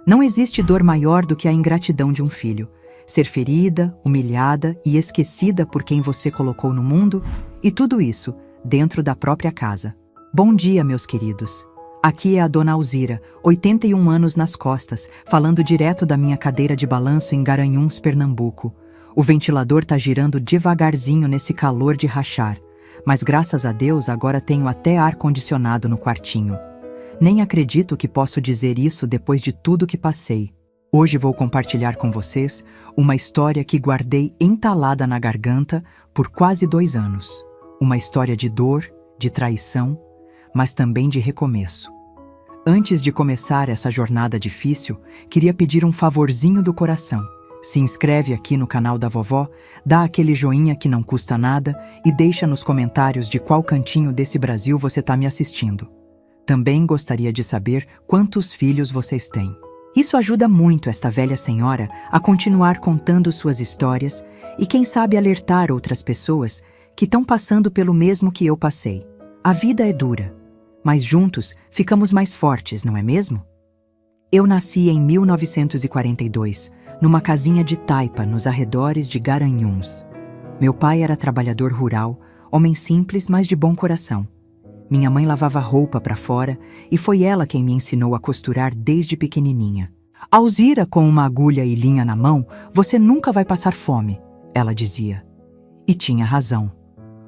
Não existe dor maior do que a ingratidão de um filho. Ser ferida, humilhada e esquecida por quem você colocou no mundo, e tudo isso dentro da própria casa. Bom dia, meus queridos. Aqui é a dona Alzira, 81 anos nas costas, falando direto da minha cadeira de balanço em Garanhuns, Pernambuco. O ventilador tá girando devagarzinho nesse calor de rachar, mas graças a Deus agora tenho até ar-condicionado no quartinho. Nem acredito que posso dizer isso depois de tudo que passei. Hoje vou compartilhar com vocês uma história que guardei entalada na garganta por quase 2 anos. Uma história de dor, de traição, mas também de recomeço. Antes de começar essa jornada difícil, queria pedir um favorzinho do coração. Se inscreve aqui no canal da vovó, dá aquele joinha que não custa nada e deixa nos comentários de qual cantinho desse Brasil você está me assistindo. Também gostaria de saber quantos filhos vocês têm. Isso ajuda muito esta velha senhora a continuar contando suas histórias e quem sabe alertar outras pessoas que estão passando pelo mesmo que eu passei. A vida é dura, mas juntos ficamos mais fortes, não é mesmo? Eu nasci em 1942, numa casinha de taipa nos arredores de Garanhuns. Meu pai era trabalhador rural, homem simples, mas de bom coração. Minha mãe lavava roupa para fora e foi ela quem me ensinou a costurar desde pequenininha. Alzira, com uma agulha e linha na mão, você nunca vai passar fome, ela dizia. E tinha razão.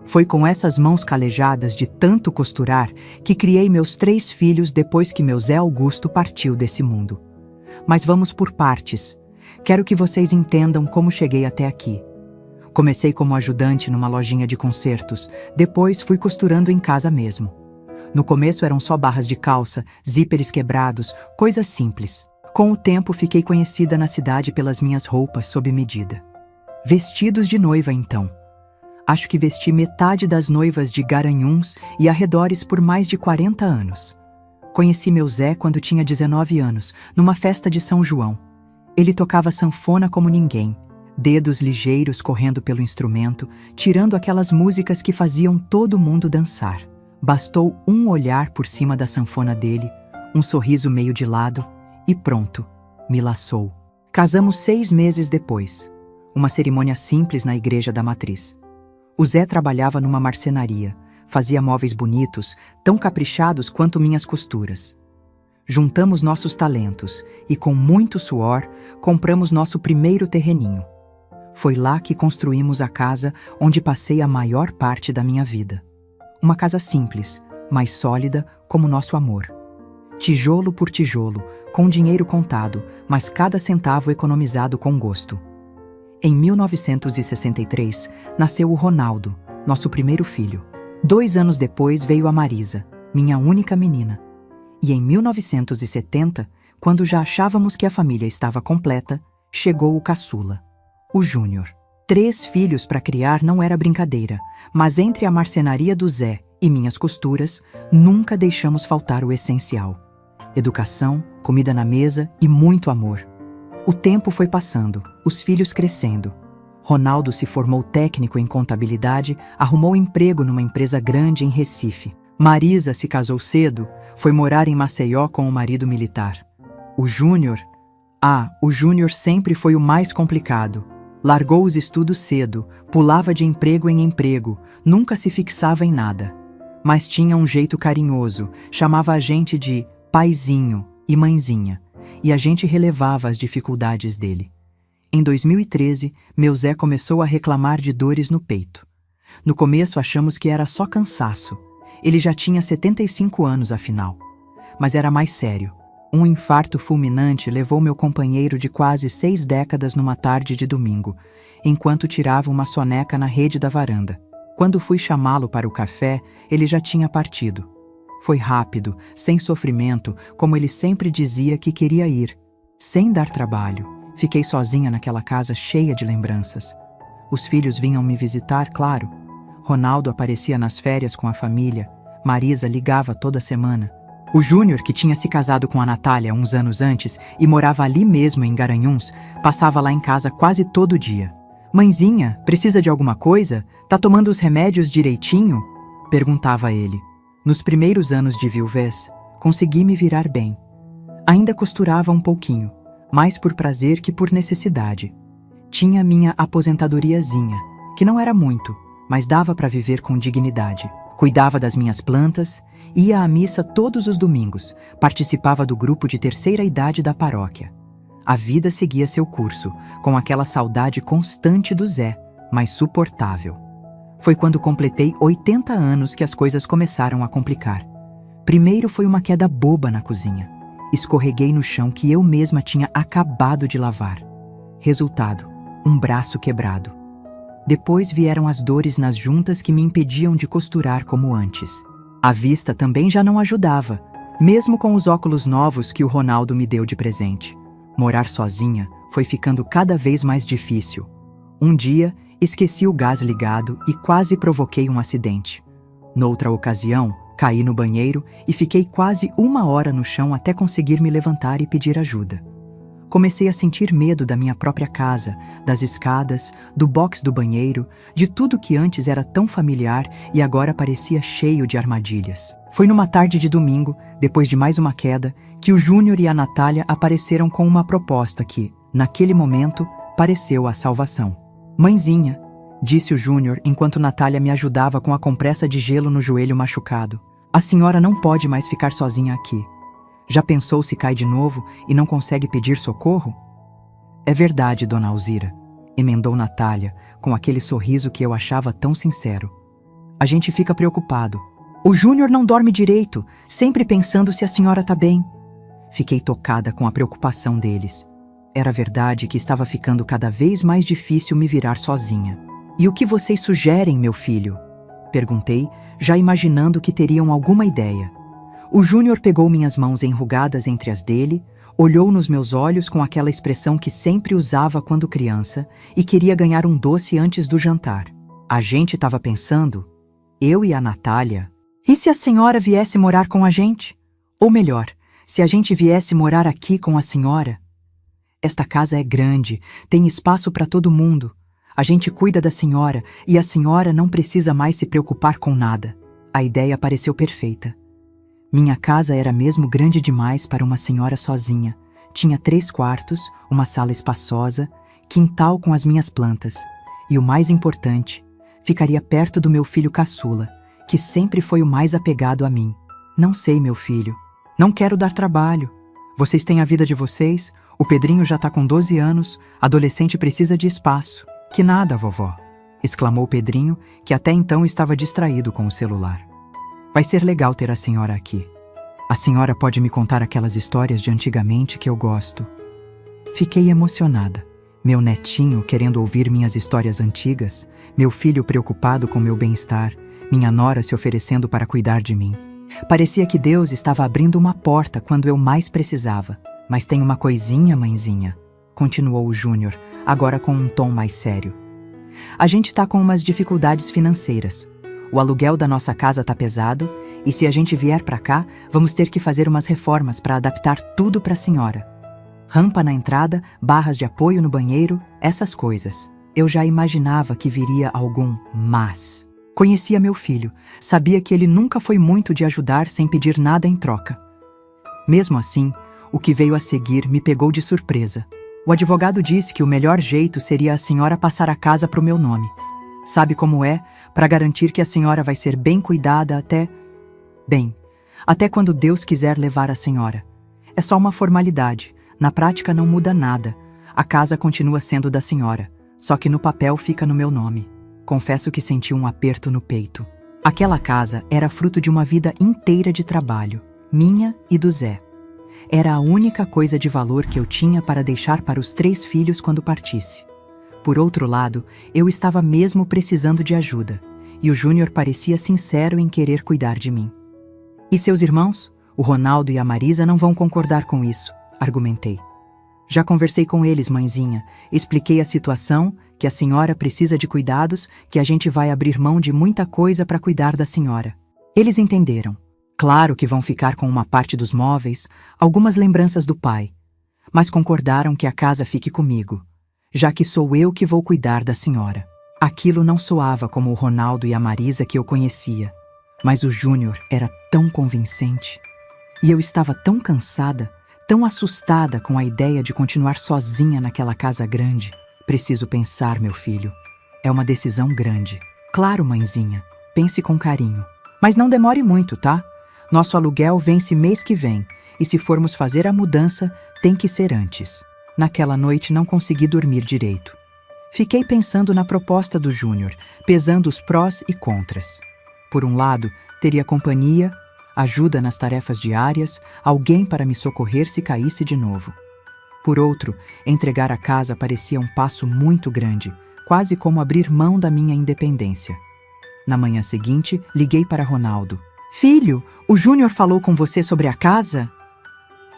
Foi com essas mãos calejadas de tanto costurar que criei meus 3 filhos depois que meu Zé Augusto partiu desse mundo. Mas vamos por partes. Quero que vocês entendam como cheguei até aqui. Comecei como ajudante numa lojinha de consertos, depois fui costurando em casa mesmo. No começo eram só barras de calça, zíperes quebrados, coisas simples. Com o tempo fiquei conhecida na cidade pelas minhas roupas sob medida. Vestidos de noiva então. Acho que vesti metade das noivas de Garanhuns e arredores por mais de 40 anos. Conheci meu Zé quando tinha 19 anos, numa festa de São João. Ele tocava sanfona como ninguém, dedos ligeiros correndo pelo instrumento, tirando aquelas músicas que faziam todo mundo dançar. Bastou um olhar por cima da sanfona dele, um sorriso meio de lado, e pronto, me laçou. Casamos 6 meses depois. Uma cerimônia simples na igreja da matriz. O Zé trabalhava numa marcenaria, fazia móveis bonitos, tão caprichados quanto minhas costuras. Juntamos nossos talentos e, com muito suor, compramos nosso primeiro terreninho. Foi lá que construímos a casa onde passei a maior parte da minha vida. Uma casa simples, mas sólida como nosso amor. Tijolo por tijolo, com dinheiro contado, mas cada centavo economizado com gosto. Em 1963, nasceu o Ronaldo, nosso primeiro filho. 2 anos depois veio a Marisa, minha única menina. E em 1970, quando já achávamos que a família estava completa, chegou o caçula, o Júnior. 3 filhos para criar não era brincadeira, mas entre a marcenaria do Zé e minhas costuras, nunca deixamos faltar o essencial. Educação, comida na mesa e muito amor. O tempo foi passando, os filhos crescendo. Ronaldo se formou técnico em contabilidade, arrumou emprego numa empresa grande em Recife. Marisa se casou cedo, foi morar em Maceió com o marido militar. O Júnior sempre foi o mais complicado. Largou os estudos cedo, pulava de emprego em emprego, nunca se fixava em nada. Mas tinha um jeito carinhoso, chamava a gente de paizinho e mãezinha, e a gente relevava as dificuldades dele. Em 2013, meu Zé começou a reclamar de dores no peito. No começo achamos que era só cansaço. Ele já tinha 75 anos afinal. Mas era mais sério. Um infarto fulminante levou meu companheiro de quase 6 décadas numa tarde de domingo, enquanto tirava uma soneca na rede da varanda. Quando fui chamá-lo para o café, ele já tinha partido. Foi rápido, sem sofrimento, como ele sempre dizia que queria ir. Sem dar trabalho. Fiquei sozinha naquela casa cheia de lembranças. Os filhos vinham me visitar, claro. Ronaldo aparecia nas férias com a família. Marisa ligava toda semana. O Júnior, que tinha se casado com a Natália uns anos antes e morava ali mesmo em Garanhuns, passava lá em casa quase todo dia. Mãezinha, precisa de alguma coisa? Tá tomando os remédios direitinho? Perguntava ele. Nos primeiros anos de viuvez, consegui me virar bem. Ainda costurava um pouquinho, mais por prazer que por necessidade. Tinha minha aposentadoriazinha, que não era muito, mas dava para viver com dignidade. Cuidava das minhas plantas, ia à missa todos os domingos, participava do grupo de terceira idade da paróquia. A vida seguia seu curso, com aquela saudade constante do Zé, mas suportável. Foi quando completei 80 anos que as coisas começaram a complicar. Primeiro foi uma queda boba na cozinha. Escorreguei no chão que eu mesma tinha acabado de lavar. Resultado, um braço quebrado. Depois vieram as dores nas juntas que me impediam de costurar como antes. A vista também já não ajudava, mesmo com os óculos novos que o Ronaldo me deu de presente. Morar sozinha foi ficando cada vez mais difícil. Um dia, esqueci o gás ligado e quase provoquei um acidente. Noutra ocasião, caí no banheiro e fiquei quase 1 hora no chão até conseguir me levantar e pedir ajuda. Comecei a sentir medo da minha própria casa, das escadas, do box do banheiro, de tudo que antes era tão familiar e agora parecia cheio de armadilhas. Foi numa tarde de domingo, depois de mais uma queda, que o Júnior e a Natália apareceram com uma proposta que, naquele momento, pareceu a salvação. "Mãezinha", disse o Júnior enquanto Natália me ajudava com a compressa de gelo no joelho machucado, "a senhora não pode mais ficar sozinha aqui. Já pensou se cai de novo e não consegue pedir socorro?" "É verdade, dona Alzira", emendou Natália, com aquele sorriso que eu achava tão sincero. "A gente fica preocupado. O Júnior não dorme direito, sempre pensando se a senhora tá bem." Fiquei tocada com a preocupação deles. Era verdade que estava ficando cada vez mais difícil me virar sozinha. "E o que vocês sugerem, meu filho?" perguntei, já imaginando que teriam alguma ideia. O Júnior pegou minhas mãos enrugadas entre as dele, olhou nos meus olhos com aquela expressão que sempre usava quando criança e queria ganhar um doce antes do jantar. A gente estava pensando, eu e a Natália, e se a senhora viesse morar com a gente? Ou melhor, se a gente viesse morar aqui com a senhora? Esta casa é grande, tem espaço para todo mundo. A gente cuida da senhora e a senhora não precisa mais se preocupar com nada. A ideia pareceu perfeita. Minha casa era mesmo grande demais para uma senhora sozinha. Tinha 3 quartos, uma sala espaçosa, quintal com as minhas plantas. E o mais importante, ficaria perto do meu filho caçula, que sempre foi o mais apegado a mim. "Não sei, meu filho. Não quero dar trabalho. Vocês têm a vida de vocês, o Pedrinho já tá com 12 anos, adolescente precisa de espaço." "Que nada, vovó", exclamou Pedrinho, que até então estava distraído com o celular. "Vai ser legal ter a senhora aqui. A senhora pode me contar aquelas histórias de antigamente que eu gosto." Fiquei emocionada. Meu netinho querendo ouvir minhas histórias antigas, meu filho preocupado com meu bem-estar, minha nora se oferecendo para cuidar de mim. Parecia que Deus estava abrindo uma porta quando eu mais precisava. "Mas tem uma coisinha, mãezinha", continuou o Júnior, agora com um tom mais sério. "A gente tá com umas dificuldades financeiras. O aluguel da nossa casa tá pesado e se a gente vier pra cá, vamos ter que fazer umas reformas para adaptar tudo pra senhora. Rampa na entrada, barras de apoio no banheiro, essas coisas." Eu já imaginava que viria algum "mas". Conhecia meu filho, sabia que ele nunca foi muito de ajudar sem pedir nada em troca. Mesmo assim, o que veio a seguir me pegou de surpresa. O advogado disse que o melhor jeito seria a senhora passar a casa pro meu nome. Sabe como é? Para garantir que a senhora vai ser bem cuidada até... Bem, até quando Deus quiser levar a senhora. É só uma formalidade, na prática não muda nada. A casa continua sendo da senhora, só que no papel fica no meu nome. Confesso que senti um aperto no peito. Aquela casa era fruto de uma vida inteira de trabalho, minha e do Zé. Era a única coisa de valor que eu tinha para deixar para os 3 filhos quando partisse. Por outro lado, eu estava mesmo precisando de ajuda, e o Júnior parecia sincero em querer cuidar de mim. "E seus irmãos? O Ronaldo e a Marisa não vão concordar com isso", argumentei. "Já conversei com eles, mãezinha. Expliquei a situação, que a senhora precisa de cuidados, que a gente vai abrir mão de muita coisa para cuidar da senhora. Eles entenderam. Claro que vão ficar com uma parte dos móveis, algumas lembranças do pai, mas concordaram que a casa fique comigo, já que sou eu que vou cuidar da senhora." Aquilo não soava como o Ronaldo e a Marisa que eu conhecia, mas o Júnior era tão convincente. E eu estava tão cansada, tão assustada com a ideia de continuar sozinha naquela casa grande. Preciso pensar, meu filho. É uma decisão grande. Claro, mãezinha. Pense com carinho. Mas não demore muito, tá? Nosso aluguel vence mês que vem, e se formos fazer a mudança, tem que ser antes. Naquela noite não consegui dormir direito. Fiquei pensando na proposta do Júnior, pesando os prós e contras. Por um lado, teria companhia, ajuda nas tarefas diárias, alguém para me socorrer se caísse de novo. Por outro, entregar a casa parecia um passo muito grande, quase como abrir mão da minha independência. Na manhã seguinte, liguei para Ronaldo. Filho, o Júnior falou com você sobre a casa?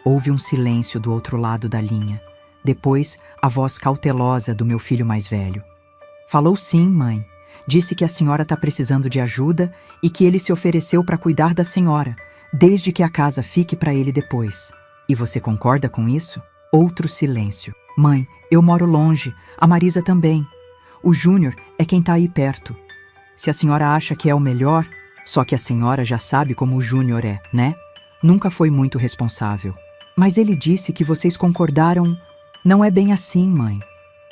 Houve um silêncio do outro lado da linha. Depois, a voz cautelosa do meu filho mais velho. Falou sim, mãe. Disse que a senhora está precisando de ajuda e que ele se ofereceu para cuidar da senhora, desde que a casa fique para ele depois. E você concorda com isso? Outro silêncio. Mãe, eu moro longe, a Marisa também. O Júnior é quem está aí perto. Se a senhora acha que é o melhor, só que a senhora já sabe como o Júnior é, né? Nunca foi muito responsável. Mas ele disse que vocês concordaram. Não é bem assim, mãe.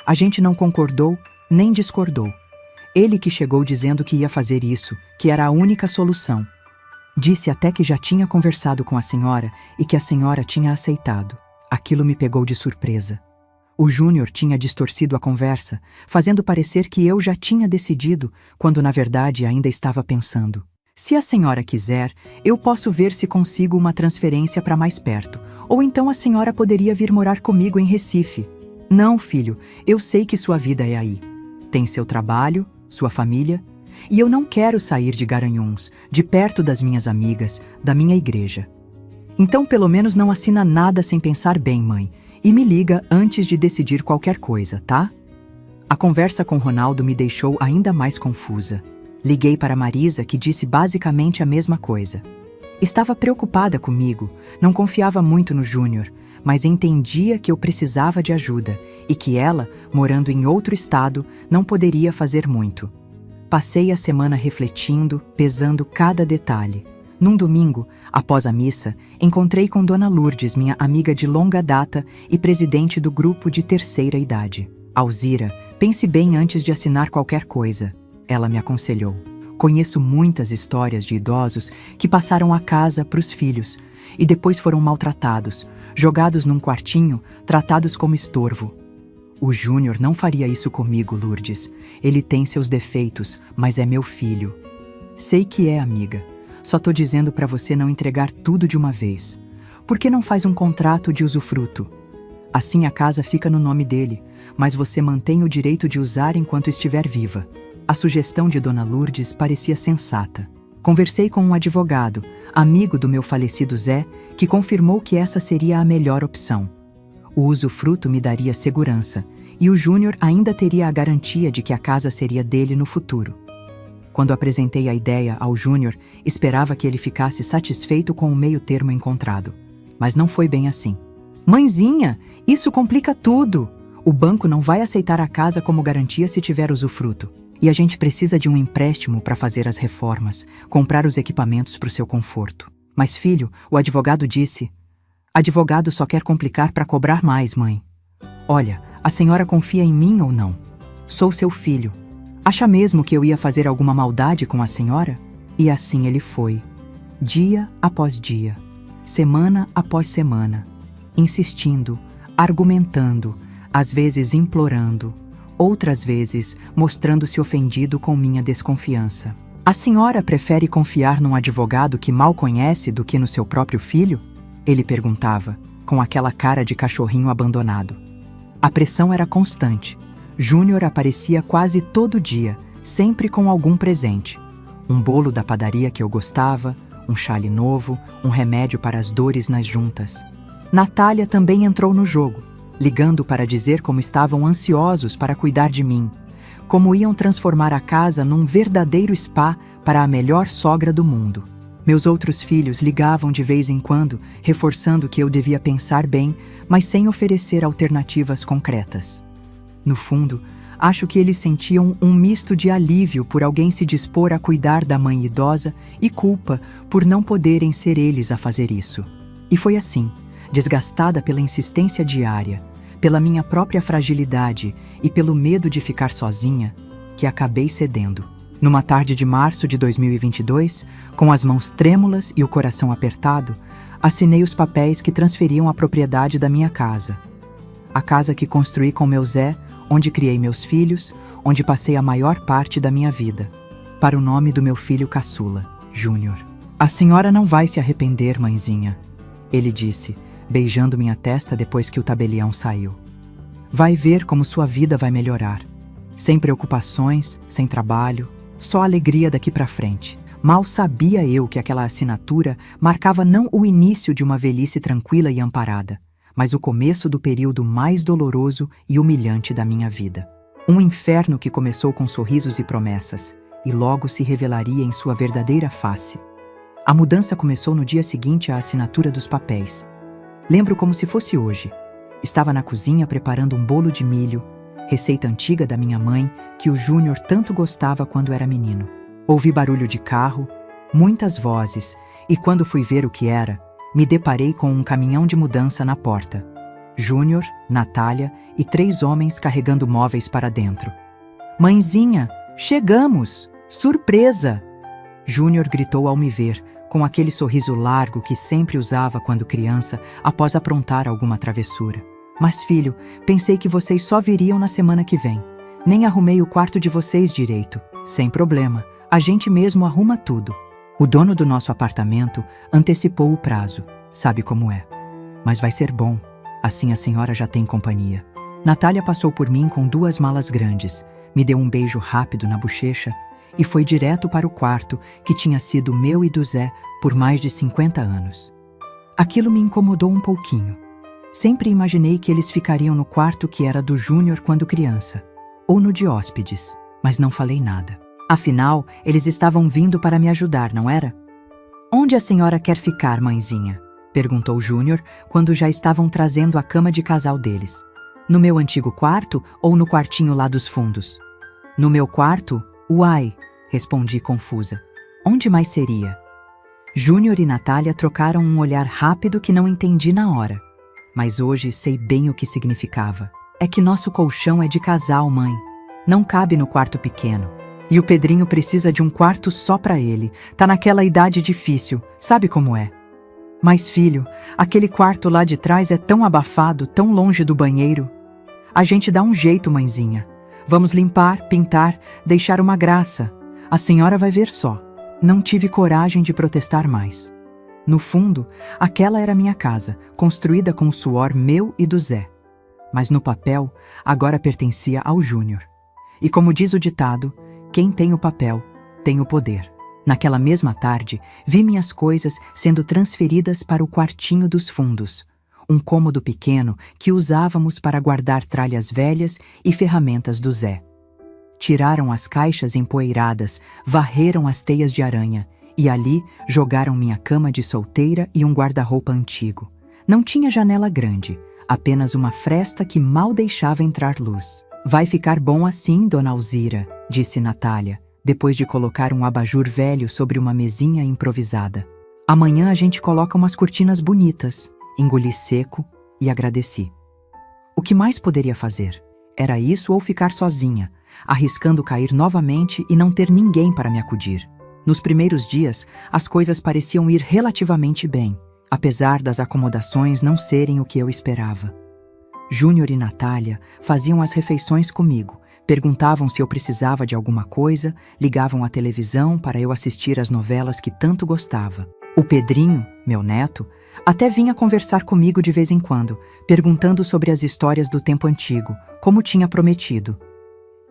A gente não concordou, nem discordou. Ele que chegou dizendo que ia fazer isso, que era a única solução. Disse até que já tinha conversado com a senhora e que a senhora tinha aceitado. Aquilo me pegou de surpresa. O Júnior tinha distorcido a conversa, fazendo parecer que eu já tinha decidido, quando na verdade ainda estava pensando. Se a senhora quiser, eu posso ver se consigo uma transferência para mais perto, ou então a senhora poderia vir morar comigo em Recife. Não, filho, eu sei que sua vida é aí. Tem seu trabalho, sua família, e eu não quero sair de Garanhuns, de perto das minhas amigas, da minha igreja. Então pelo menos não assina nada sem pensar bem, mãe, e me liga antes de decidir qualquer coisa, tá? A conversa com Ronaldo me deixou ainda mais confusa. Liguei para Marisa, que disse basicamente a mesma coisa. Estava preocupada comigo, não confiava muito no Júnior, mas entendia que eu precisava de ajuda e que ela, morando em outro estado, não poderia fazer muito. Passei a semana refletindo, pesando cada detalhe. Num domingo, após a missa, encontrei com Dona Lourdes, minha amiga de longa data e presidente do grupo de terceira idade. Alzira, pense bem antes de assinar qualquer coisa, ela me aconselhou. Conheço muitas histórias de idosos que passaram a casa para os filhos e depois foram maltratados, jogados num quartinho, tratados como estorvo. O Júnior não faria isso comigo, Lourdes. Ele tem seus defeitos, mas é meu filho. Sei que é, amiga. Só tô dizendo para você não entregar tudo de uma vez. Por que não faz um contrato de usufruto? Assim a casa fica no nome dele, mas você mantém o direito de usar enquanto estiver viva. A sugestão de Dona Lourdes parecia sensata. Conversei com um advogado, amigo do meu falecido Zé, que confirmou que essa seria a melhor opção. O usufruto me daria segurança, e o Júnior ainda teria a garantia de que a casa seria dele no futuro. Quando apresentei a ideia ao Júnior, esperava que ele ficasse satisfeito com o meio-termo encontrado. Mas não foi bem assim. Mãezinha, isso complica tudo! O banco não vai aceitar a casa como garantia se tiver usufruto. E a gente precisa de um empréstimo para fazer as reformas, comprar os equipamentos para o seu conforto. Mas filho, o advogado disse... Advogado só quer complicar para cobrar mais, mãe. Olha, a senhora confia em mim ou não? Sou seu filho. Acha mesmo que eu ia fazer alguma maldade com a senhora? E assim ele foi. Dia após dia. Semana após semana. Insistindo, argumentando, às vezes implorando, outras vezes mostrando-se ofendido com minha desconfiança. A senhora prefere confiar num advogado que mal conhece do que no seu próprio filho? Ele perguntava, com aquela cara de cachorrinho abandonado. A pressão era constante. Júnior aparecia quase todo dia, sempre com algum presente. Um bolo da padaria que eu gostava, um chale novo, um remédio para as dores nas juntas. Natália também entrou no jogo, ligando para dizer como estavam ansiosos para cuidar de mim, como iam transformar a casa num verdadeiro spa para a melhor sogra do mundo. Meus outros filhos ligavam de vez em quando, reforçando que eu devia pensar bem, mas sem oferecer alternativas concretas. No fundo, acho que eles sentiam um misto de alívio por alguém se dispor a cuidar da mãe idosa e culpa por não poderem ser eles a fazer isso. E foi assim, desgastada pela insistência diária, pela minha própria fragilidade e pelo medo de ficar sozinha, que acabei cedendo. Numa tarde de março de 2022, com as mãos trêmulas e o coração apertado, assinei os papéis que transferiam a propriedade da minha casa. A casa que construí com meu Zé, onde criei meus filhos, onde passei a maior parte da minha vida, para o nome do meu filho caçula, Júnior. A senhora não vai se arrepender, mãezinha, ele disse, beijando minha testa depois que o tabelião saiu. Vai ver como sua vida vai melhorar. Sem preocupações, sem trabalho, só alegria daqui para frente. Mal sabia eu que aquela assinatura marcava não o início de uma velhice tranquila e amparada, mas o começo do período mais doloroso e humilhante da minha vida. Um inferno que começou com sorrisos e promessas, e logo se revelaria em sua verdadeira face. A mudança começou no dia seguinte à assinatura dos papéis. Lembro como se fosse hoje. Estava na cozinha preparando um bolo de milho, receita antiga da minha mãe, que o Júnior tanto gostava quando era menino. Ouvi barulho de carro, muitas vozes, e quando fui ver o que era, me deparei com um caminhão de mudança na porta. Júnior, Natália e 3 homens carregando móveis para dentro. Mãezinha, chegamos! Surpresa! Júnior gritou ao me ver, com aquele sorriso largo que sempre usava quando criança, após aprontar alguma travessura. Mas, filho, pensei que vocês só viriam na semana que vem. Nem arrumei o quarto de vocês direito. Sem problema, a gente mesmo arruma tudo. O dono do nosso apartamento antecipou o prazo, sabe como é. Mas vai ser bom, assim a senhora já tem companhia. Natália passou por mim com 2 malas grandes, me deu um beijo rápido na bochecha e foi direto para o quarto que tinha sido meu e do Zé por mais de 50 anos. Aquilo me incomodou um pouquinho. Sempre imaginei que eles ficariam no quarto que era do Júnior quando criança, ou no de hóspedes, mas não falei nada. Afinal, eles estavam vindo para me ajudar, não era? Onde a senhora quer ficar, mãezinha? Perguntou Júnior quando já estavam trazendo a cama de casal deles. No meu antigo quarto ou no quartinho lá dos fundos? No meu quarto? Uai, respondi confusa. Onde mais seria? Júnior e Natália trocaram um olhar rápido que não entendi na hora. Mas hoje sei bem o que significava. É que nosso colchão é de casal, mãe. Não cabe no quarto pequeno. E o Pedrinho precisa de um quarto só para ele. Tá naquela idade difícil, sabe como é? Mas, filho, aquele quarto lá de trás é tão abafado, tão longe do banheiro. A gente dá um jeito, mãezinha. Vamos limpar, pintar, deixar uma graça. A senhora vai ver só. Não tive coragem de protestar mais. No fundo, aquela era minha casa, construída com o suor meu e do Zé. Mas no papel, agora pertencia ao Júnior. E como diz o ditado, quem tem o papel, tem o poder. Naquela mesma tarde, vi minhas coisas sendo transferidas para o quartinho dos fundos, um cômodo pequeno que usávamos para guardar tralhas velhas e ferramentas do Zé. Tiraram as caixas empoeiradas, varreram as teias de aranha, e ali jogaram minha cama de solteira e um guarda-roupa antigo. Não tinha janela grande, apenas uma fresta que mal deixava entrar luz. Vai ficar bom assim, dona Alzira, disse Natália, depois de colocar um abajur velho sobre uma mesinha improvisada. Amanhã a gente coloca umas cortinas bonitas. Engoli seco e agradeci. O que mais poderia fazer? Era isso ou ficar sozinha, arriscando cair novamente e não ter ninguém para me acudir. Nos primeiros dias, as coisas pareciam ir relativamente bem, apesar das acomodações não serem o que eu esperava. Júnior e Natália faziam as refeições comigo, perguntavam se eu precisava de alguma coisa, ligavam a televisão para eu assistir às novelas que tanto gostava. O Pedrinho, meu neto, até vinha conversar comigo de vez em quando, perguntando sobre as histórias do tempo antigo, como tinha prometido.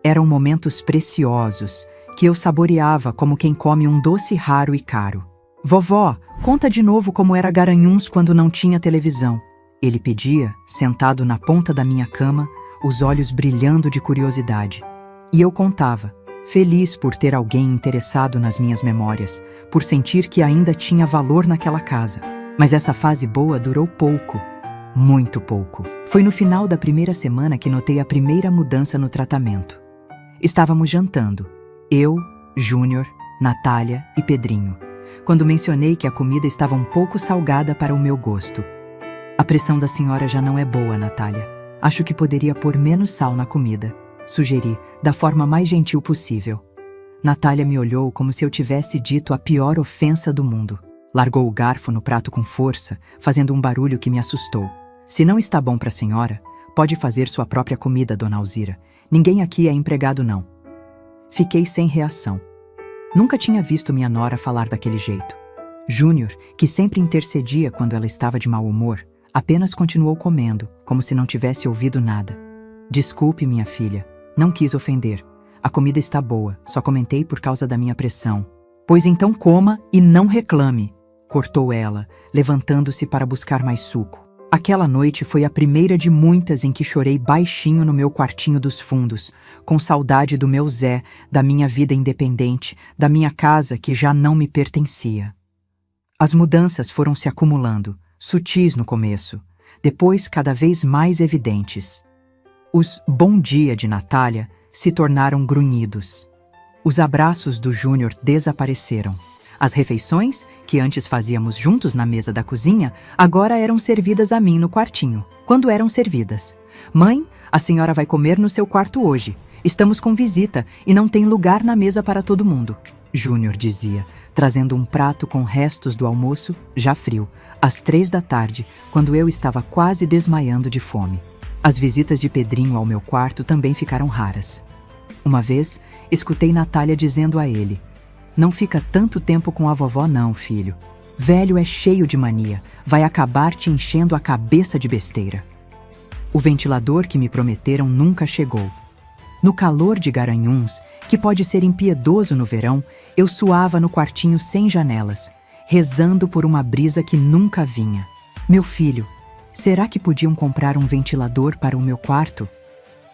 Eram momentos preciosos, que eu saboreava como quem come um doce raro e caro. Vovó, conta de novo como era Garanhuns quando não tinha televisão. Ele pedia, sentado na ponta da minha cama, os olhos brilhando de curiosidade. E eu contava, feliz por ter alguém interessado nas minhas memórias, por sentir que ainda tinha valor naquela casa. Mas essa fase boa durou pouco, muito pouco. Foi no final da primeira semana que notei a primeira mudança no tratamento. Estávamos jantando, eu, Júnior, Natália e Pedrinho, quando mencionei que a comida estava um pouco salgada para o meu gosto. A pressão da senhora já não é boa, Natália. Acho que poderia pôr menos sal na comida. Sugeri, da forma mais gentil possível. Natália me olhou como se eu tivesse dito a pior ofensa do mundo. Largou o garfo no prato com força, fazendo um barulho que me assustou. Se não está bom para a senhora, pode fazer sua própria comida, dona Alzira. Ninguém aqui é empregado, não. Fiquei sem reação. Nunca tinha visto minha nora falar daquele jeito. Júnior, que sempre intercedia quando ela estava de mau humor, apenas continuou comendo, como se não tivesse ouvido nada. Desculpe, minha filha. Não quis ofender. A comida está boa, só comentei por causa da minha pressão. Pois então coma e não reclame, cortou ela, levantando-se para buscar mais suco. Aquela noite foi a primeira de muitas em que chorei baixinho no meu quartinho dos fundos, com saudade do meu Zé, da minha vida independente, da minha casa que já não me pertencia. As mudanças foram se acumulando, sutis no começo, depois cada vez mais evidentes. Os bom dia de Natália se tornaram grunhidos. Os abraços do Júnior desapareceram. As refeições, que antes fazíamos juntos na mesa da cozinha, agora eram servidas a mim no quartinho. Quando eram servidas: "Mãe, a senhora vai comer no seu quarto hoje. Estamos com visita e não tem lugar na mesa para todo mundo", Júnior dizia, trazendo um prato com restos do almoço, já frio, às 3 da tarde, quando eu estava quase desmaiando de fome. As visitas de Pedrinho ao meu quarto também ficaram raras. Uma vez, escutei Natália dizendo a ele: "Não fica tanto tempo com a vovó não, filho. Velho é cheio de mania, vai acabar te enchendo a cabeça de besteira." O ventilador que me prometeram nunca chegou. No calor de Garanhuns, que pode ser impiedoso no verão, eu suava no quartinho sem janelas, rezando por uma brisa que nunca vinha. "Meu filho, será que podiam comprar um ventilador para o meu quarto?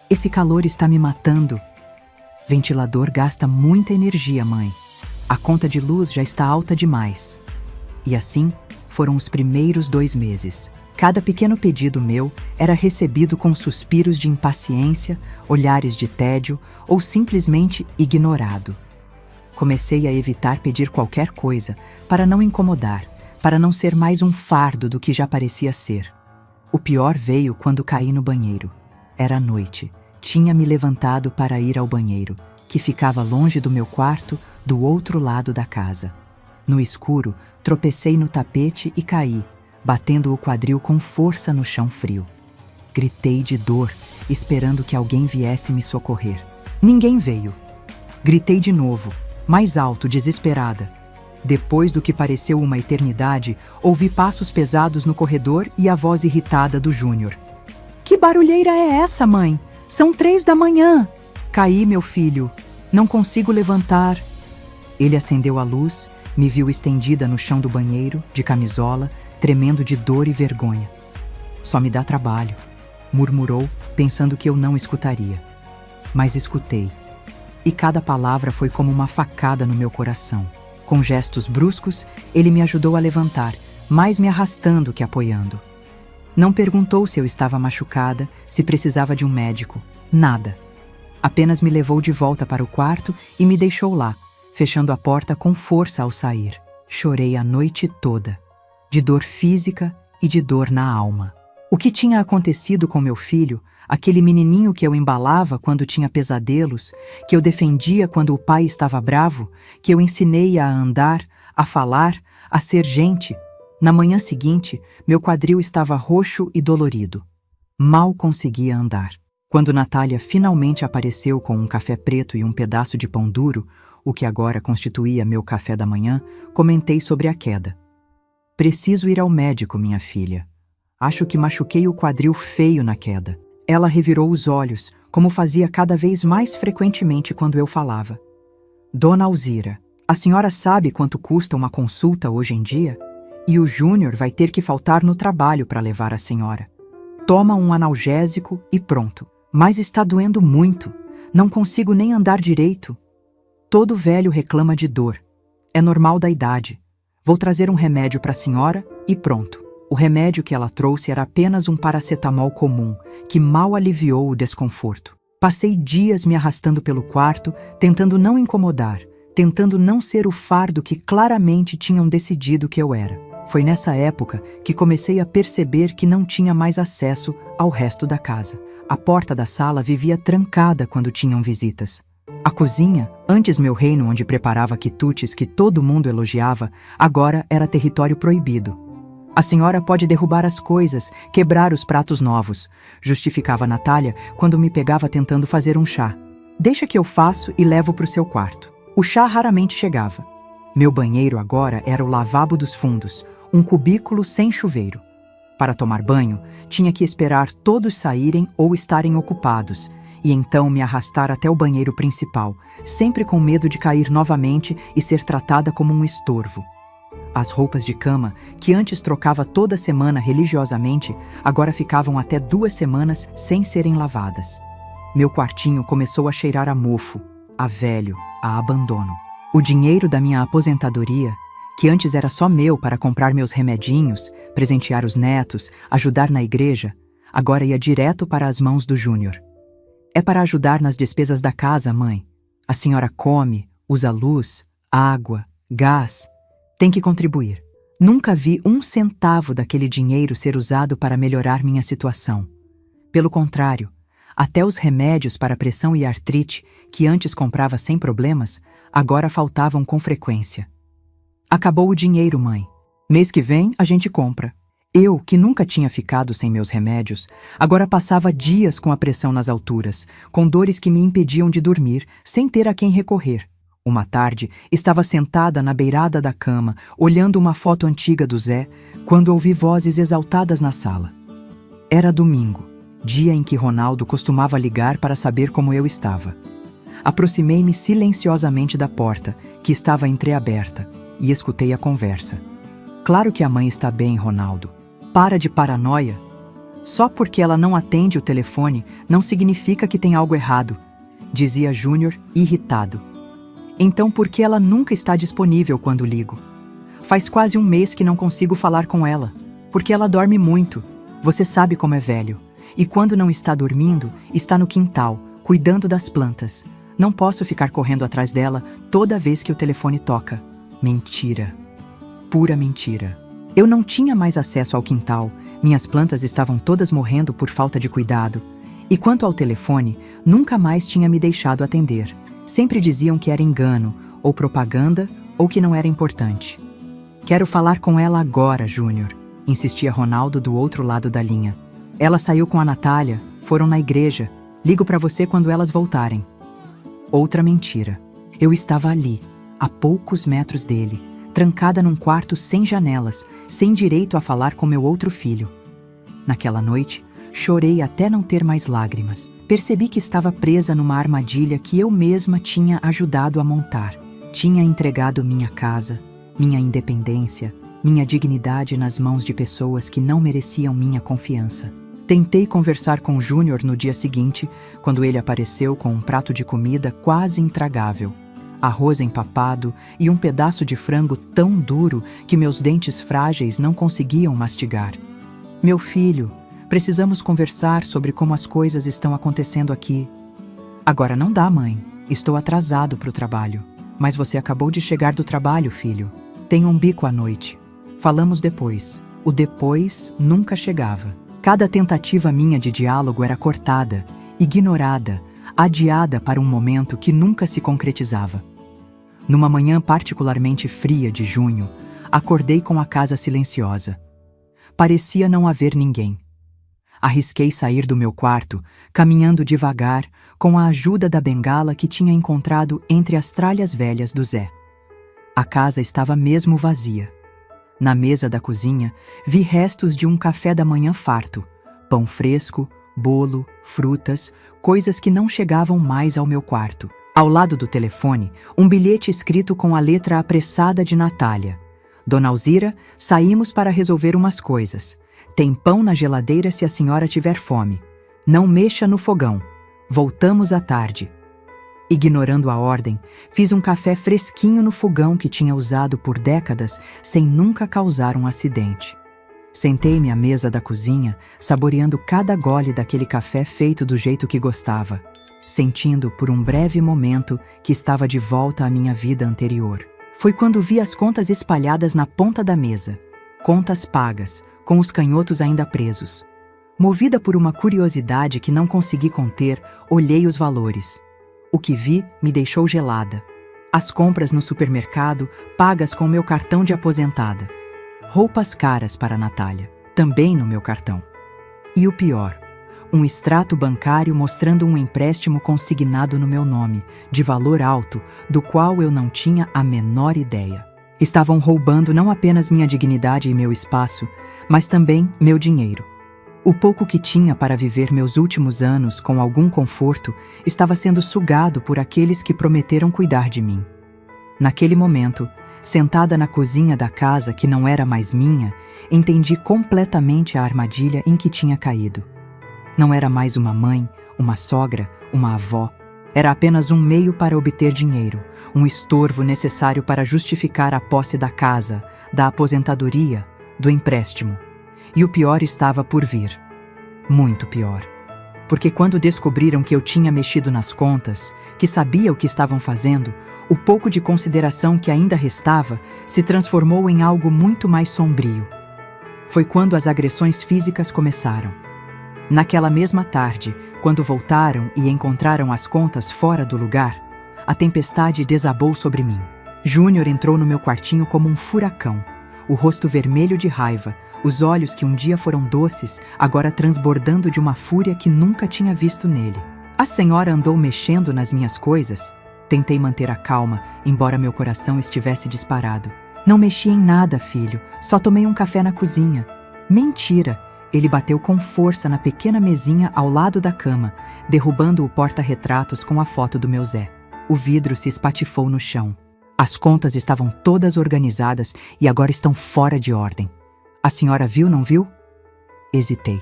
Esse calor está me matando." "Ventilador gasta muita energia, mãe. A conta de luz já está alta demais." E assim foram os primeiros 2 meses. Cada pequeno pedido meu era recebido com suspiros de impaciência, olhares de tédio ou simplesmente ignorado. Comecei a evitar pedir qualquer coisa para não incomodar, para não ser mais um fardo do que já parecia ser. O pior veio quando caí no banheiro. Era noite. Tinha me levantado para ir ao banheiro, que ficava longe do meu quarto, do outro lado da casa. No escuro, tropecei no tapete e caí, batendo o quadril com força no chão frio. Gritei de dor, esperando que alguém viesse me socorrer. Ninguém veio. Gritei de novo, mais alto, desesperada. Depois do que pareceu uma eternidade, ouvi passos pesados no corredor e a voz irritada do Júnior. "Que barulheira é essa, mãe? São 3 da manhã. Caí, meu filho. Não consigo levantar." Ele acendeu a luz, me viu estendida no chão do banheiro, de camisola, tremendo de dor e vergonha. "Só me dá trabalho", murmurou, pensando que eu não escutaria. Mas escutei. E cada palavra foi como uma facada no meu coração. Com gestos bruscos, ele me ajudou a levantar, mais me arrastando que apoiando. Não perguntou se eu estava machucada, se precisava de um médico. Nada. Apenas me levou de volta para o quarto e me deixou lá, fechando a porta com força ao sair. Chorei a noite toda, de dor física e de dor na alma. O que tinha acontecido com meu filho, aquele menininho que eu embalava quando tinha pesadelos, que eu defendia quando o pai estava bravo, que eu ensinei a andar, a falar, a ser gente. Na manhã seguinte, meu quadril estava roxo e dolorido. Mal conseguia andar. Quando Natália finalmente apareceu com um café preto e um pedaço de pão duro, o que agora constituía meu café da manhã, comentei sobre a queda. "Preciso ir ao médico, minha filha. Acho que machuquei o quadril feio na queda." Ela revirou os olhos, como fazia cada vez mais frequentemente quando eu falava. "Dona Alzira, a senhora sabe quanto custa uma consulta hoje em dia? E o Júnior vai ter que faltar no trabalho para levar a senhora. Toma um analgésico e pronto. Mas está doendo muito. Não consigo nem andar direito." Todo velho reclama de dor. É normal da idade. Vou trazer um remédio para a senhora e pronto. O remédio que ela trouxe era apenas um paracetamol comum, que mal aliviou o desconforto. Passei dias me arrastando pelo quarto, tentando não incomodar, tentando não ser o fardo que claramente tinham decidido que eu era. Foi nessa época que comecei a perceber que não tinha mais acesso ao resto da casa. A porta da sala vivia trancada quando tinham visitas. A cozinha, antes meu reino onde preparava quitutes que todo mundo elogiava, agora era território proibido. A senhora pode derrubar as coisas, quebrar os pratos novos, justificava Natália quando me pegava tentando fazer um chá. Deixa que eu faço e levo para o seu quarto. O chá raramente chegava. Meu banheiro agora era o lavabo dos fundos, um cubículo sem chuveiro. Para tomar banho, tinha que esperar todos saírem ou estarem ocupados, e então me arrastar até o banheiro principal, sempre com medo de cair novamente e ser tratada como um estorvo. As roupas de cama, que antes trocava toda semana religiosamente, agora ficavam até 2 semanas sem serem lavadas. Meu quartinho começou a cheirar a mofo, a velho, a abandono. O dinheiro da minha aposentadoria, que antes era só meu para comprar meus remedinhos, presentear os netos, ajudar na igreja, agora ia direto para as mãos do Júnior. É para ajudar nas despesas da casa, mãe. A senhora come, usa luz, água, gás. Tem que contribuir. Nunca vi 1 centavo daquele dinheiro ser usado para melhorar minha situação. Pelo contrário, até os remédios para pressão e artrite, que antes comprava sem problemas, agora faltavam com frequência. Acabou o dinheiro, mãe. Mês que vem a gente compra. Eu, que nunca tinha ficado sem meus remédios, agora passava dias com a pressão nas alturas, com dores que me impediam de dormir, sem ter a quem recorrer. Uma tarde, estava sentada na beirada da cama, olhando uma foto antiga do Zé, quando ouvi vozes exaltadas na sala. Era domingo, dia em que Ronaldo costumava ligar para saber como eu estava. Aproximei-me silenciosamente da porta, que estava entreaberta, e escutei a conversa. Claro que a mãe está bem, Ronaldo. Para de paranoia. Só porque ela não atende o telefone não significa que tem algo errado, dizia Júnior, irritado. Então por que ela nunca está disponível quando ligo? Faz quase 1 mês que não consigo falar com ela, porque ela dorme muito. Você sabe como é velho. E quando não está dormindo, está no quintal, cuidando das plantas. Não posso ficar correndo atrás dela toda vez que o telefone toca. Mentira. Pura mentira. Eu não tinha mais acesso ao quintal, minhas plantas estavam todas morrendo por falta de cuidado. E quanto ao telefone, nunca mais tinha me deixado atender. Sempre diziam que era engano, ou propaganda, ou que não era importante. Quero falar com ela agora, Júnior, insistia Ronaldo do outro lado da linha. Ela saiu com a Natália, foram na igreja. Ligo para você quando elas voltarem. Outra mentira. Eu estava ali, a poucos metros dele, trancada num quarto sem janelas, sem direito a falar com meu outro filho. Naquela noite, chorei até não ter mais lágrimas. Percebi que estava presa numa armadilha que eu mesma tinha ajudado a montar. Tinha entregado minha casa, minha independência, minha dignidade nas mãos de pessoas que não mereciam minha confiança. Tentei conversar com Júnior no dia seguinte, quando ele apareceu com um prato de comida quase intragável. Arroz empapado e um pedaço de frango tão duro que meus dentes frágeis não conseguiam mastigar. Meu filho, precisamos conversar sobre como as coisas estão acontecendo aqui. Agora não dá, mãe. Estou atrasado para o trabalho. Mas você acabou de chegar do trabalho, filho. Tem um bico à noite. Falamos depois. O depois nunca chegava. Cada tentativa minha de diálogo era cortada, ignorada, adiada para um momento que nunca se concretizava. Numa manhã particularmente fria de junho, acordei com a casa silenciosa. Parecia não haver ninguém. Arrisquei sair do meu quarto, caminhando devagar, com a ajuda da bengala que tinha encontrado entre as tralhas velhas do Zé. A casa estava mesmo vazia. Na mesa da cozinha, vi restos de um café da manhã farto, pão fresco, bolo, frutas, coisas que não chegavam mais ao meu quarto. Ao lado do telefone, um bilhete escrito com a letra apressada de Natália. Dona Alzira, saímos para resolver umas coisas. Tem pão na geladeira se a senhora tiver fome. Não mexa no fogão. Voltamos à tarde. Ignorando a ordem, fiz um café fresquinho no fogão que tinha usado por décadas sem nunca causar um acidente. Sentei-me à mesa da cozinha, saboreando cada gole daquele café feito do jeito que gostava, sentindo por um breve momento que estava de volta à minha vida anterior. Foi quando vi as contas espalhadas na ponta da mesa. Contas pagas, com os canhotos ainda presos. Movida por uma curiosidade que não consegui conter, olhei os valores. O que vi me deixou gelada. As compras no supermercado, pagas com meu cartão de aposentada. Roupas caras para Natália, também no meu cartão. E o pior, um extrato bancário mostrando um empréstimo consignado no meu nome, de valor alto, do qual eu não tinha a menor ideia. Estavam roubando não apenas minha dignidade e meu espaço, mas também meu dinheiro. O pouco que tinha para viver meus últimos anos com algum conforto estava sendo sugado por aqueles que prometeram cuidar de mim. Naquele momento, sentada na cozinha da casa que não era mais minha, entendi completamente a armadilha em que tinha caído. Não era mais uma mãe, uma sogra, uma avó. Era apenas um meio para obter dinheiro, um estorvo necessário para justificar a posse da casa, da aposentadoria, do empréstimo. E o pior estava por vir. Muito pior. Porque quando descobriram que eu tinha mexido nas contas, que sabia o que estavam fazendo, o pouco de consideração que ainda restava se transformou em algo muito mais sombrio. Foi quando as agressões físicas começaram. Naquela mesma tarde, quando voltaram e encontraram as contas fora do lugar, a tempestade desabou sobre mim. Júnior entrou no meu quartinho como um furacão, o rosto vermelho de raiva, os olhos que um dia foram doces, agora transbordando de uma fúria que nunca tinha visto nele. A senhora andou mexendo nas minhas coisas? Tentei manter a calma, embora meu coração estivesse disparado. Não mexi em nada, filho, só tomei um café na cozinha. Mentira! Ele bateu com força na pequena mesinha ao lado da cama, derrubando o porta-retratos com a foto do meu Zé. O vidro se espatifou no chão. As contas estavam todas organizadas e agora estão fora de ordem. A senhora viu, não viu? Hesitei.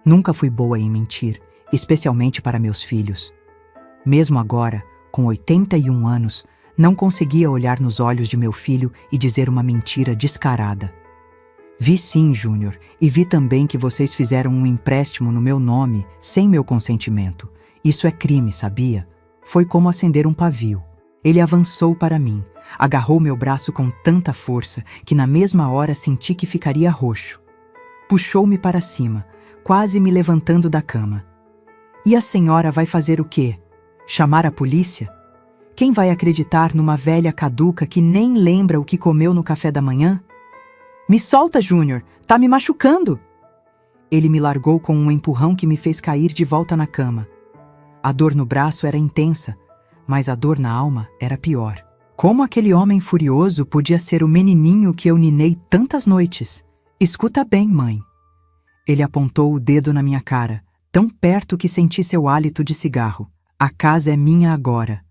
Nunca fui boa em mentir, especialmente para meus filhos. Mesmo agora, com 81 anos, não conseguia olhar nos olhos de meu filho e dizer uma mentira descarada. Vi sim, Júnior, e vi também que vocês fizeram um empréstimo no meu nome, sem meu consentimento. Isso é crime, sabia? Foi como acender um pavio. Ele avançou para mim, agarrou meu braço com tanta força que na mesma hora senti que ficaria roxo. Puxou-me para cima, quase me levantando da cama. E a senhora vai fazer o quê? Chamar a polícia? Quem vai acreditar numa velha caduca que nem lembra o que comeu no café da manhã? Me solta, Júnior! Tá me machucando! Ele me largou com um empurrão que me fez cair de volta na cama. A dor no braço era intensa, mas a dor na alma era pior. Como aquele homem furioso podia ser o menininho que eu ninei tantas noites? Escuta bem, mãe. Ele apontou o dedo na minha cara, tão perto que senti seu hálito de cigarro. A casa é minha agora.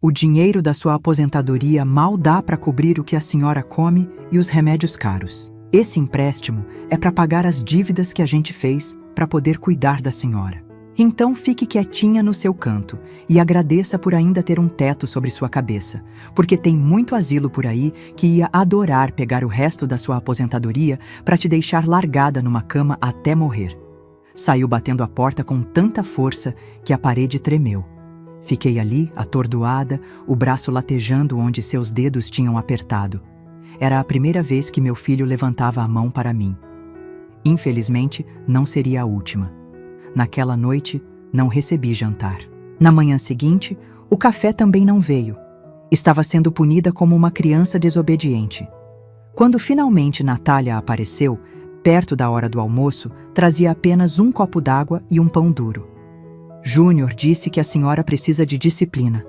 O dinheiro da sua aposentadoria mal dá para cobrir o que a senhora come e os remédios caros. Esse empréstimo é para pagar as dívidas que a gente fez para poder cuidar da senhora. Então fique quietinha no seu canto e agradeça por ainda ter um teto sobre sua cabeça, porque tem muito asilo por aí que ia adorar pegar o resto da sua aposentadoria para te deixar largada numa cama até morrer. Saiu batendo a porta com tanta força que a parede tremeu. Fiquei ali, atordoada, o braço latejando onde seus dedos tinham apertado. Era a primeira vez que meu filho levantava a mão para mim. Infelizmente, não seria a última. Naquela noite, não recebi jantar. Na manhã seguinte, o café também não veio. Estava sendo punida como uma criança desobediente. Quando finalmente Natália apareceu, perto da hora do almoço, trazia apenas um copo d'água e um pão duro. Júnior disse que a senhora precisa de disciplina.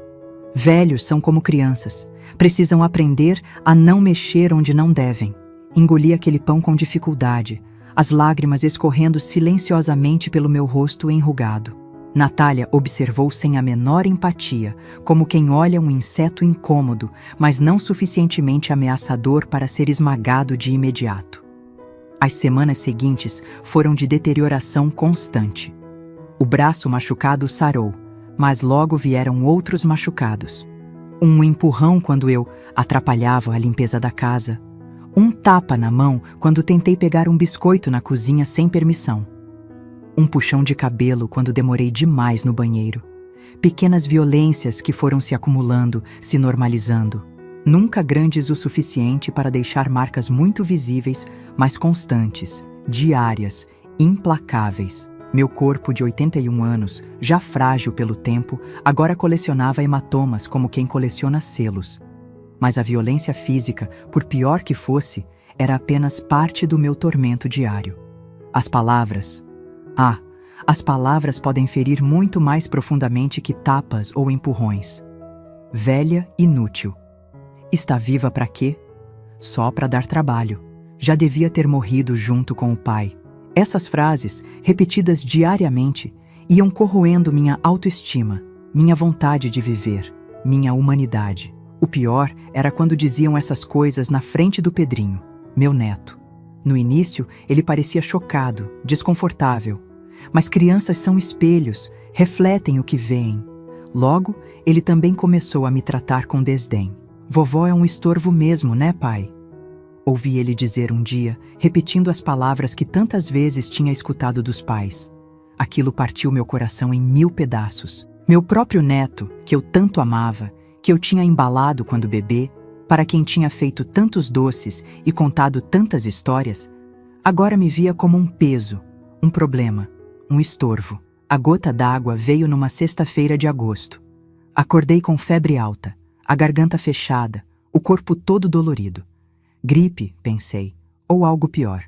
Velhos são como crianças. Precisam aprender a não mexer onde não devem. Engoli aquele pão com dificuldade, as lágrimas escorrendo silenciosamente pelo meu rosto enrugado. Natália observou sem a menor empatia, como quem olha um inseto incômodo, mas não suficientemente ameaçador para ser esmagado de imediato. As semanas seguintes foram de deterioração constante. O braço machucado sarou, mas logo vieram outros machucados. Um empurrão quando eu atrapalhava a limpeza da casa. Um tapa na mão quando tentei pegar um biscoito na cozinha sem permissão. Um puxão de cabelo quando demorei demais no banheiro. Pequenas violências que foram se acumulando, se normalizando. Nunca grandes o suficiente para deixar marcas muito visíveis, mas constantes, diárias, implacáveis. Meu corpo de 81 anos, já frágil pelo tempo, agora colecionava hematomas como quem coleciona selos. Mas a violência física, por pior que fosse, era apenas parte do meu tormento diário. As palavras... as palavras podem ferir muito mais profundamente que tapas ou empurrões. Velha, inútil. Está viva para quê? Só para dar trabalho. Já devia ter morrido junto com o pai. Essas frases, repetidas diariamente, iam corroendo minha autoestima, minha vontade de viver, minha humanidade. O pior era quando diziam essas coisas na frente do Pedrinho, meu neto. No início, ele parecia chocado, desconfortável. Mas crianças são espelhos, refletem o que veem. Logo, ele também começou a me tratar com desdém. Vovó é um estorvo mesmo, né, pai? Ouvi ele dizer um dia, repetindo as palavras que tantas vezes tinha escutado dos pais. Aquilo partiu meu coração em 1000 pedaços. Meu próprio neto, que eu tanto amava, que eu tinha embalado quando bebê, para quem tinha feito tantos doces e contado tantas histórias, agora me via como um peso, um problema, um estorvo. A gota d'água veio numa sexta-feira de agosto. Acordei com febre alta, a garganta fechada, o corpo todo dolorido. Gripe, pensei, ou algo pior.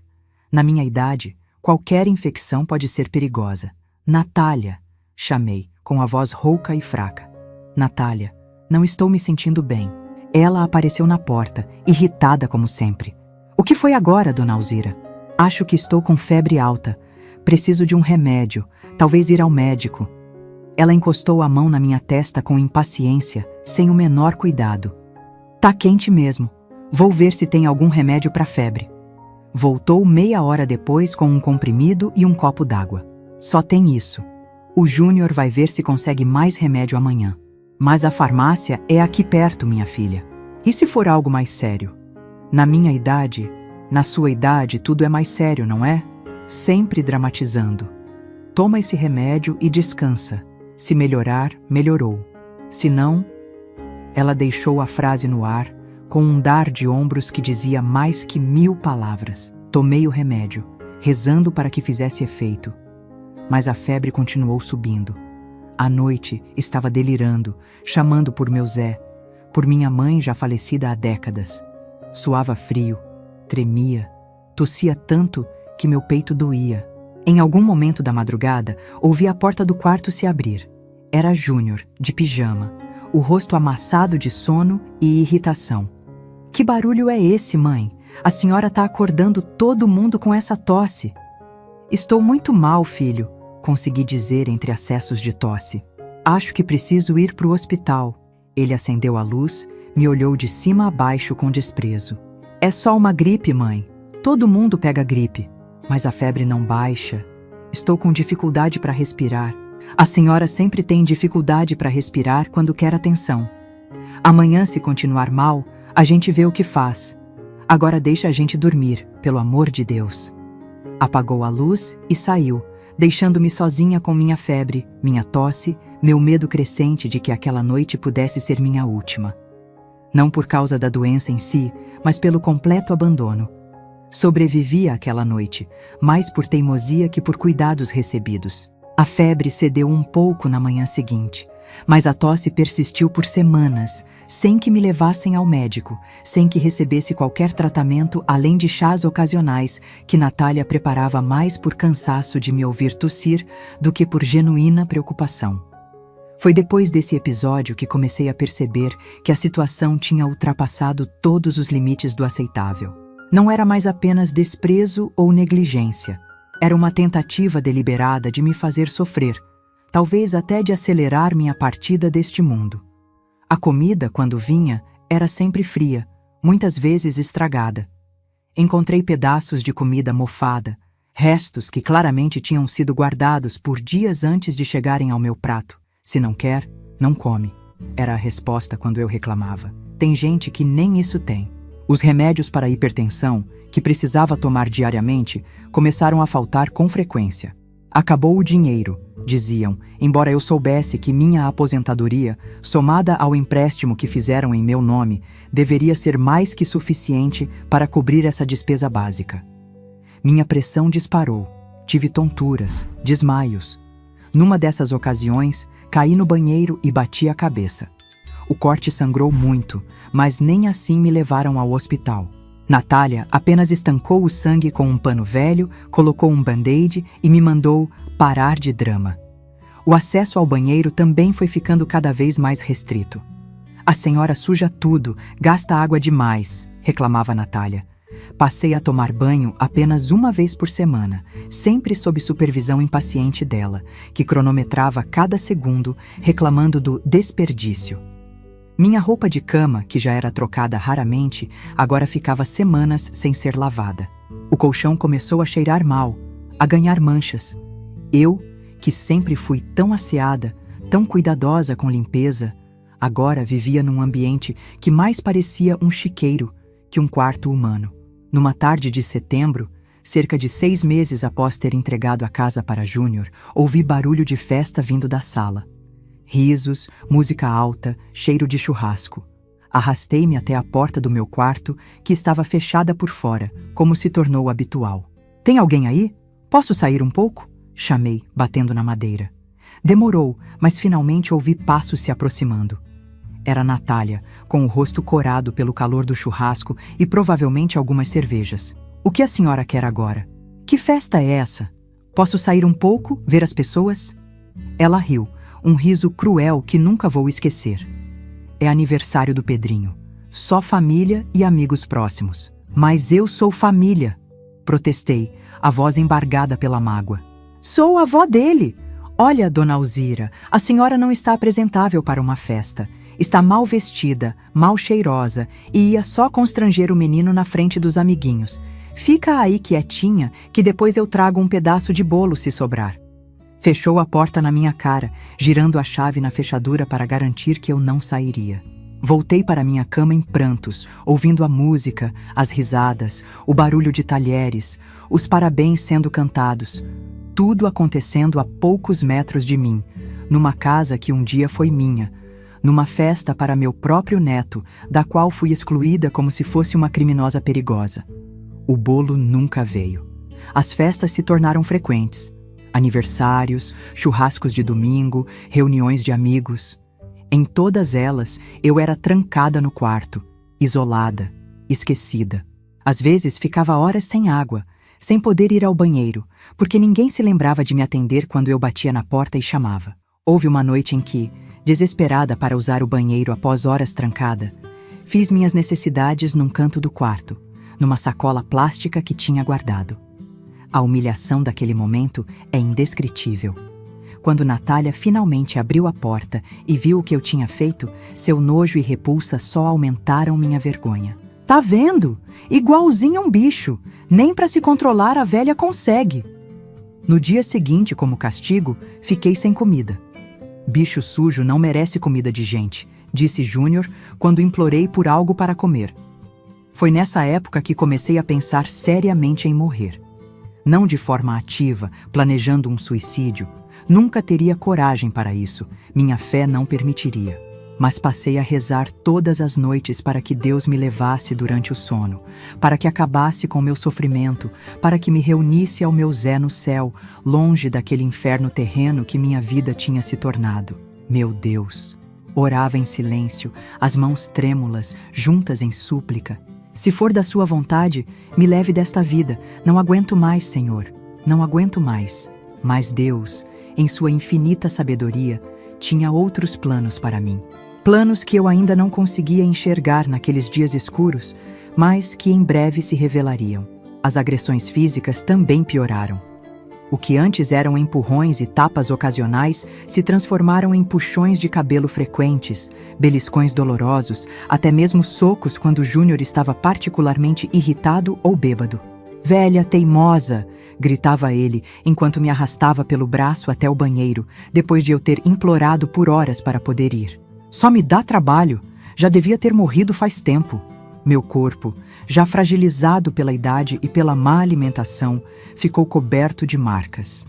Na minha idade, qualquer infecção pode ser perigosa. Natália, chamei, com a voz rouca e fraca. Natália, não estou me sentindo bem. Ela apareceu na porta, irritada como sempre. O que foi agora, dona Alzira? Acho que estou com febre alta. Preciso de um remédio, talvez ir ao médico. Ela encostou a mão na minha testa com impaciência, sem o menor cuidado. Tá quente mesmo. Vou ver se tem algum remédio para febre. Voltou meia hora depois com um comprimido e um copo d'água. Só tem isso. O Júnior vai ver se consegue mais remédio amanhã. Mas a farmácia é aqui perto, minha filha. E se for algo mais sério? Na minha idade, na sua idade, tudo é mais sério, não é? Sempre dramatizando. Toma esse remédio e descansa. Se melhorar, melhorou. Se não... Ela deixou a frase no ar, com um dar de ombros que dizia mais que 1000 palavras. Tomei o remédio, rezando para que fizesse efeito. Mas a febre continuou subindo. À noite, estava delirando, chamando por meu Zé, por minha mãe já falecida há décadas. Suava frio, tremia, tossia tanto que meu peito doía. Em algum momento da madrugada, ouvi a porta do quarto se abrir. Era Júnior, de pijama, o rosto amassado de sono e irritação. Que barulho é esse, mãe? A senhora está acordando todo mundo com essa tosse. Estou muito mal, filho, consegui dizer entre acessos de tosse. Acho que preciso ir para o hospital. Ele acendeu a luz, me olhou de cima a baixo com desprezo. É só uma gripe, mãe. Todo mundo pega gripe. Mas a febre não baixa. Estou com dificuldade para respirar. A senhora sempre tem dificuldade para respirar quando quer atenção. Amanhã, se continuar mal, a gente vê o que faz. Agora deixa a gente dormir, pelo amor de Deus. Apagou a luz e saiu, deixando-me sozinha com minha febre, minha tosse, meu medo crescente de que aquela noite pudesse ser minha última. Não por causa da doença em si, mas pelo completo abandono. Sobrevivi àquela noite, mais por teimosia que por cuidados recebidos. A febre cedeu um pouco na manhã seguinte, mas a tosse persistiu por semanas, sem que me levassem ao médico, sem que recebesse qualquer tratamento além de chás ocasionais que Natália preparava mais por cansaço de me ouvir tossir do que por genuína preocupação. Foi depois desse episódio que comecei a perceber que a situação tinha ultrapassado todos os limites do aceitável. Não era mais apenas desprezo ou negligência. Era uma tentativa deliberada de me fazer sofrer, talvez até de acelerar minha partida deste mundo. A comida, quando vinha, era sempre fria, muitas vezes estragada. Encontrei pedaços de comida mofada, restos que claramente tinham sido guardados por dias antes de chegarem ao meu prato. Se não quer, não come, era a resposta quando eu reclamava. Tem gente que nem isso tem. Os remédios para a hipertensão, que precisava tomar diariamente, começaram a faltar com frequência. Acabou o dinheiro, diziam, embora eu soubesse que minha aposentadoria, somada ao empréstimo que fizeram em meu nome, deveria ser mais que suficiente para cobrir essa despesa básica. Minha pressão disparou, tive tonturas, desmaios. Numa dessas ocasiões, caí no banheiro e bati a cabeça. O corte sangrou muito, mas nem assim me levaram ao hospital. Natália apenas estancou o sangue com um pano velho, colocou um band-aid e me mandou parar de drama. O acesso ao banheiro também foi ficando cada vez mais restrito. A senhora suja tudo, gasta água demais, reclamava Natália. Passei a tomar banho apenas uma vez por semana, sempre sob supervisão impaciente dela, que cronometrava cada segundo, reclamando do desperdício. Minha roupa de cama, que já era trocada raramente, agora ficava semanas sem ser lavada. O colchão começou a cheirar mal, a ganhar manchas. Eu, que sempre fui tão asseada, tão cuidadosa com limpeza, agora vivia num ambiente que mais parecia um chiqueiro que um quarto humano. Numa tarde de setembro, cerca de 6 meses após ter entregado a casa para Júnior, ouvi barulho de festa vindo da sala. Risos, música alta, cheiro de churrasco. Arrastei-me até a porta do meu quarto, que estava fechada por fora, como se tornou habitual. "Tem alguém aí? Posso sair um pouco?" chamei, batendo na madeira. Demorou, mas finalmente ouvi passos se aproximando. Era Natália, com o rosto corado pelo calor do churrasco e provavelmente algumas cervejas. "O que a senhora quer agora? Que festa é essa? Posso sair um pouco, ver as pessoas?" Ela riu, um riso cruel que nunca vou esquecer. "É aniversário do Pedrinho. Só família e amigos próximos." "Mas eu sou família!" protestei, a voz embargada pela mágoa. "Sou a avó dele! Olha, dona Alzira, a senhora não está apresentável para uma festa. Está mal vestida, mal cheirosa e ia só constranger o menino na frente dos amiguinhos. Fica aí quietinha que depois eu trago um pedaço de bolo se sobrar." Fechou a porta na minha cara, girando a chave na fechadura para garantir que eu não sairia. Voltei para minha cama em prantos, ouvindo a música, as risadas, o barulho de talheres, os parabéns sendo cantados. Tudo acontecendo a poucos metros de mim, numa casa que um dia foi minha, numa festa para meu próprio neto, da qual fui excluída como se fosse uma criminosa perigosa. O bolo nunca veio. As festas se tornaram frequentes. Aniversários, churrascos de domingo, reuniões de amigos. Em todas elas, eu era trancada no quarto, isolada, esquecida. Às vezes ficava horas sem água, sem poder ir ao banheiro, porque ninguém se lembrava de me atender quando eu batia na porta e chamava. Houve uma noite em que, desesperada para usar o banheiro após horas trancada, fiz minhas necessidades num canto do quarto, numa sacola plástica que tinha guardado. A humilhação daquele momento é indescritível. Quando Natália finalmente abriu a porta e viu o que eu tinha feito, seu nojo e repulsa só aumentaram minha vergonha. "Tá vendo? Igualzinho um bicho. Nem para se controlar a velha consegue." No dia seguinte, como castigo, fiquei sem comida. "Bicho sujo não merece comida de gente", disse Júnior quando implorei por algo para comer. Foi nessa época que comecei a pensar seriamente em morrer. Não de forma ativa, planejando um suicídio. Nunca teria coragem para isso, minha fé não permitiria. Mas passei a rezar todas as noites para que Deus me levasse durante o sono, para que acabasse com meu sofrimento, para que me reunisse ao meu Zé no céu, longe daquele inferno terreno que minha vida tinha se tornado. Meu Deus! Orava em silêncio, as mãos trêmulas, juntas em súplica. "Se for da sua vontade, me leve desta vida. Não aguento mais, Senhor. Não aguento mais." Mas Deus, em sua infinita sabedoria, tinha outros planos para mim. Planos que eu ainda não conseguia enxergar naqueles dias escuros, mas que em breve se revelariam. As agressões físicas também pioraram. O que antes eram empurrões e tapas ocasionais se transformaram em puxões de cabelo frequentes, beliscões dolorosos, até mesmo socos quando Júnior estava particularmente irritado ou bêbado. "Velha teimosa!" gritava ele, enquanto me arrastava pelo braço até o banheiro, depois de eu ter implorado por horas para poder ir. "Só me dá trabalho. Já devia ter morrido faz tempo." Meu corpo, já fragilizado pela idade e pela má alimentação, ficou coberto de marcas.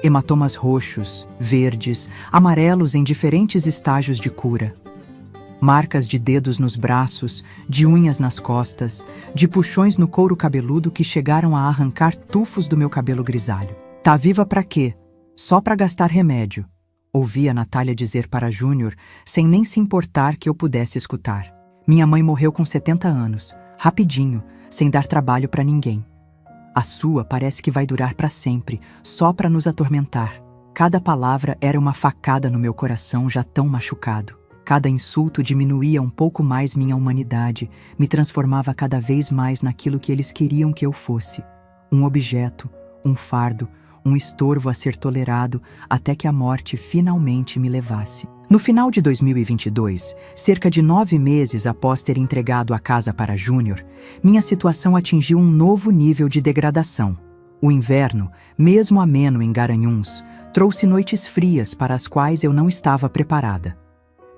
hematomas roxos, verdes, amarelos em diferentes estágios de cura. Marcas de dedos nos braços, de unhas nas costas, de puxões no couro cabeludo que chegaram a arrancar tufos do meu cabelo grisalho. Tá viva pra quê? Só pra gastar remédio, ouvi a Natália dizer para Júnior, sem nem se importar que eu pudesse escutar. Minha mãe morreu com 70 anos, rapidinho, sem dar trabalho pra ninguém. A sua parece que vai durar pra sempre, só pra nos atormentar. Cada palavra era uma facada no meu coração já tão machucado. Cada insulto diminuía um pouco mais minha humanidade, me transformava cada vez mais naquilo que eles queriam que eu fosse. Um objeto, um fardo, um estorvo a ser tolerado até que a morte finalmente me levasse. No final de 2022, cerca de 9 meses após ter entregado a casa para Júnior, minha situação atingiu um novo nível de degradação. O inverno, mesmo ameno em Garanhuns, trouxe noites frias para as quais eu não estava preparada.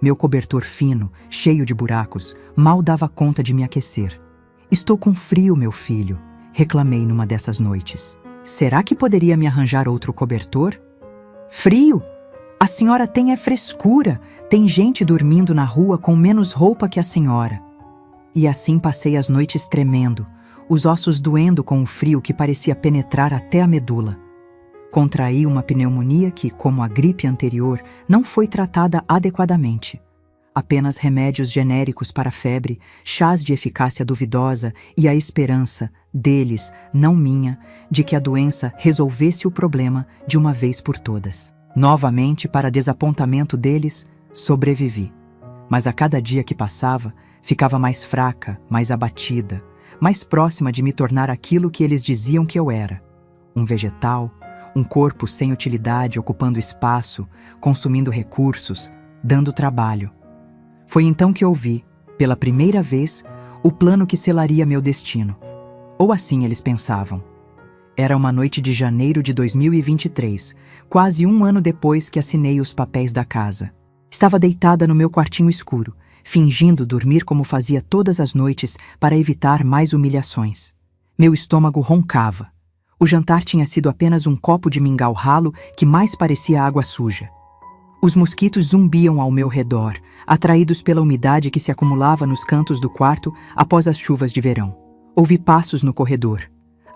Meu cobertor fino, cheio de buracos, mal dava conta de me aquecer. "Estou com frio, meu filho", reclamei numa dessas noites. "Será que poderia me arranjar outro cobertor?" "Frio? A senhora tem é frescura. Tem gente dormindo na rua com menos roupa que a senhora." E assim passei as noites tremendo, os ossos doendo com o frio que parecia penetrar até a medula. Contraí uma pneumonia que, como a gripe anterior, não foi tratada adequadamente. Apenas remédios genéricos para febre, chás de eficácia duvidosa e a esperança, deles, não minha, de que a doença resolvesse o problema de uma vez por todas. Novamente, para desapontamento deles, sobrevivi. Mas a cada dia que passava, ficava mais fraca, mais abatida, mais próxima de me tornar aquilo que eles diziam que eu era. Um vegetal, um corpo sem utilidade ocupando espaço, consumindo recursos, dando trabalho. Foi então que ouvi, pela primeira vez, o plano que selaria meu destino. Ou assim eles pensavam. Era uma noite de janeiro de 2023, quase um ano depois que assinei os papéis da casa. Estava deitada no meu quartinho escuro, fingindo dormir como fazia todas as noites para evitar mais humilhações. Meu estômago roncava. O jantar tinha sido apenas um copo de mingau ralo que mais parecia água suja. Os mosquitos zumbiam ao meu redor, atraídos pela umidade que se acumulava nos cantos do quarto após as chuvas de verão. Ouvi passos no corredor.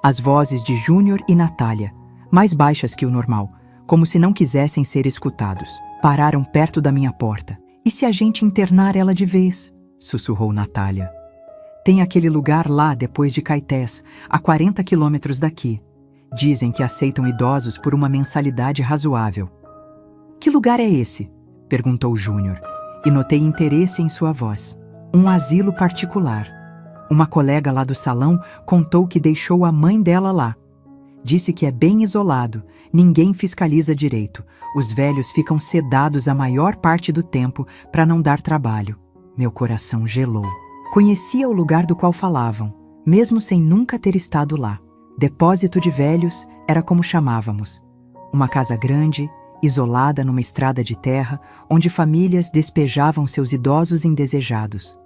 As vozes de Júnior e Natália, mais baixas que o normal, como se não quisessem ser escutados. Pararam perto da minha porta. "E se a gente internar ela de vez?", sussurrou Natália. "Tem aquele lugar lá depois de Caetés, a 40 quilômetros daqui. Dizem que aceitam idosos por uma mensalidade razoável." "Que lugar é esse?", perguntou Júnior, e notei interesse em sua voz. "Um asilo particular. Uma colega lá do salão contou que deixou a mãe dela lá. Disse que é bem isolado, ninguém fiscaliza direito. Os velhos ficam sedados a maior parte do tempo para não dar trabalho." Meu coração gelou. Conhecia o lugar do qual falavam, mesmo sem nunca ter estado lá. Depósito de velhos era como chamávamos. Uma casa grande, isolada numa estrada de terra, onde famílias despejavam seus idosos indesejados.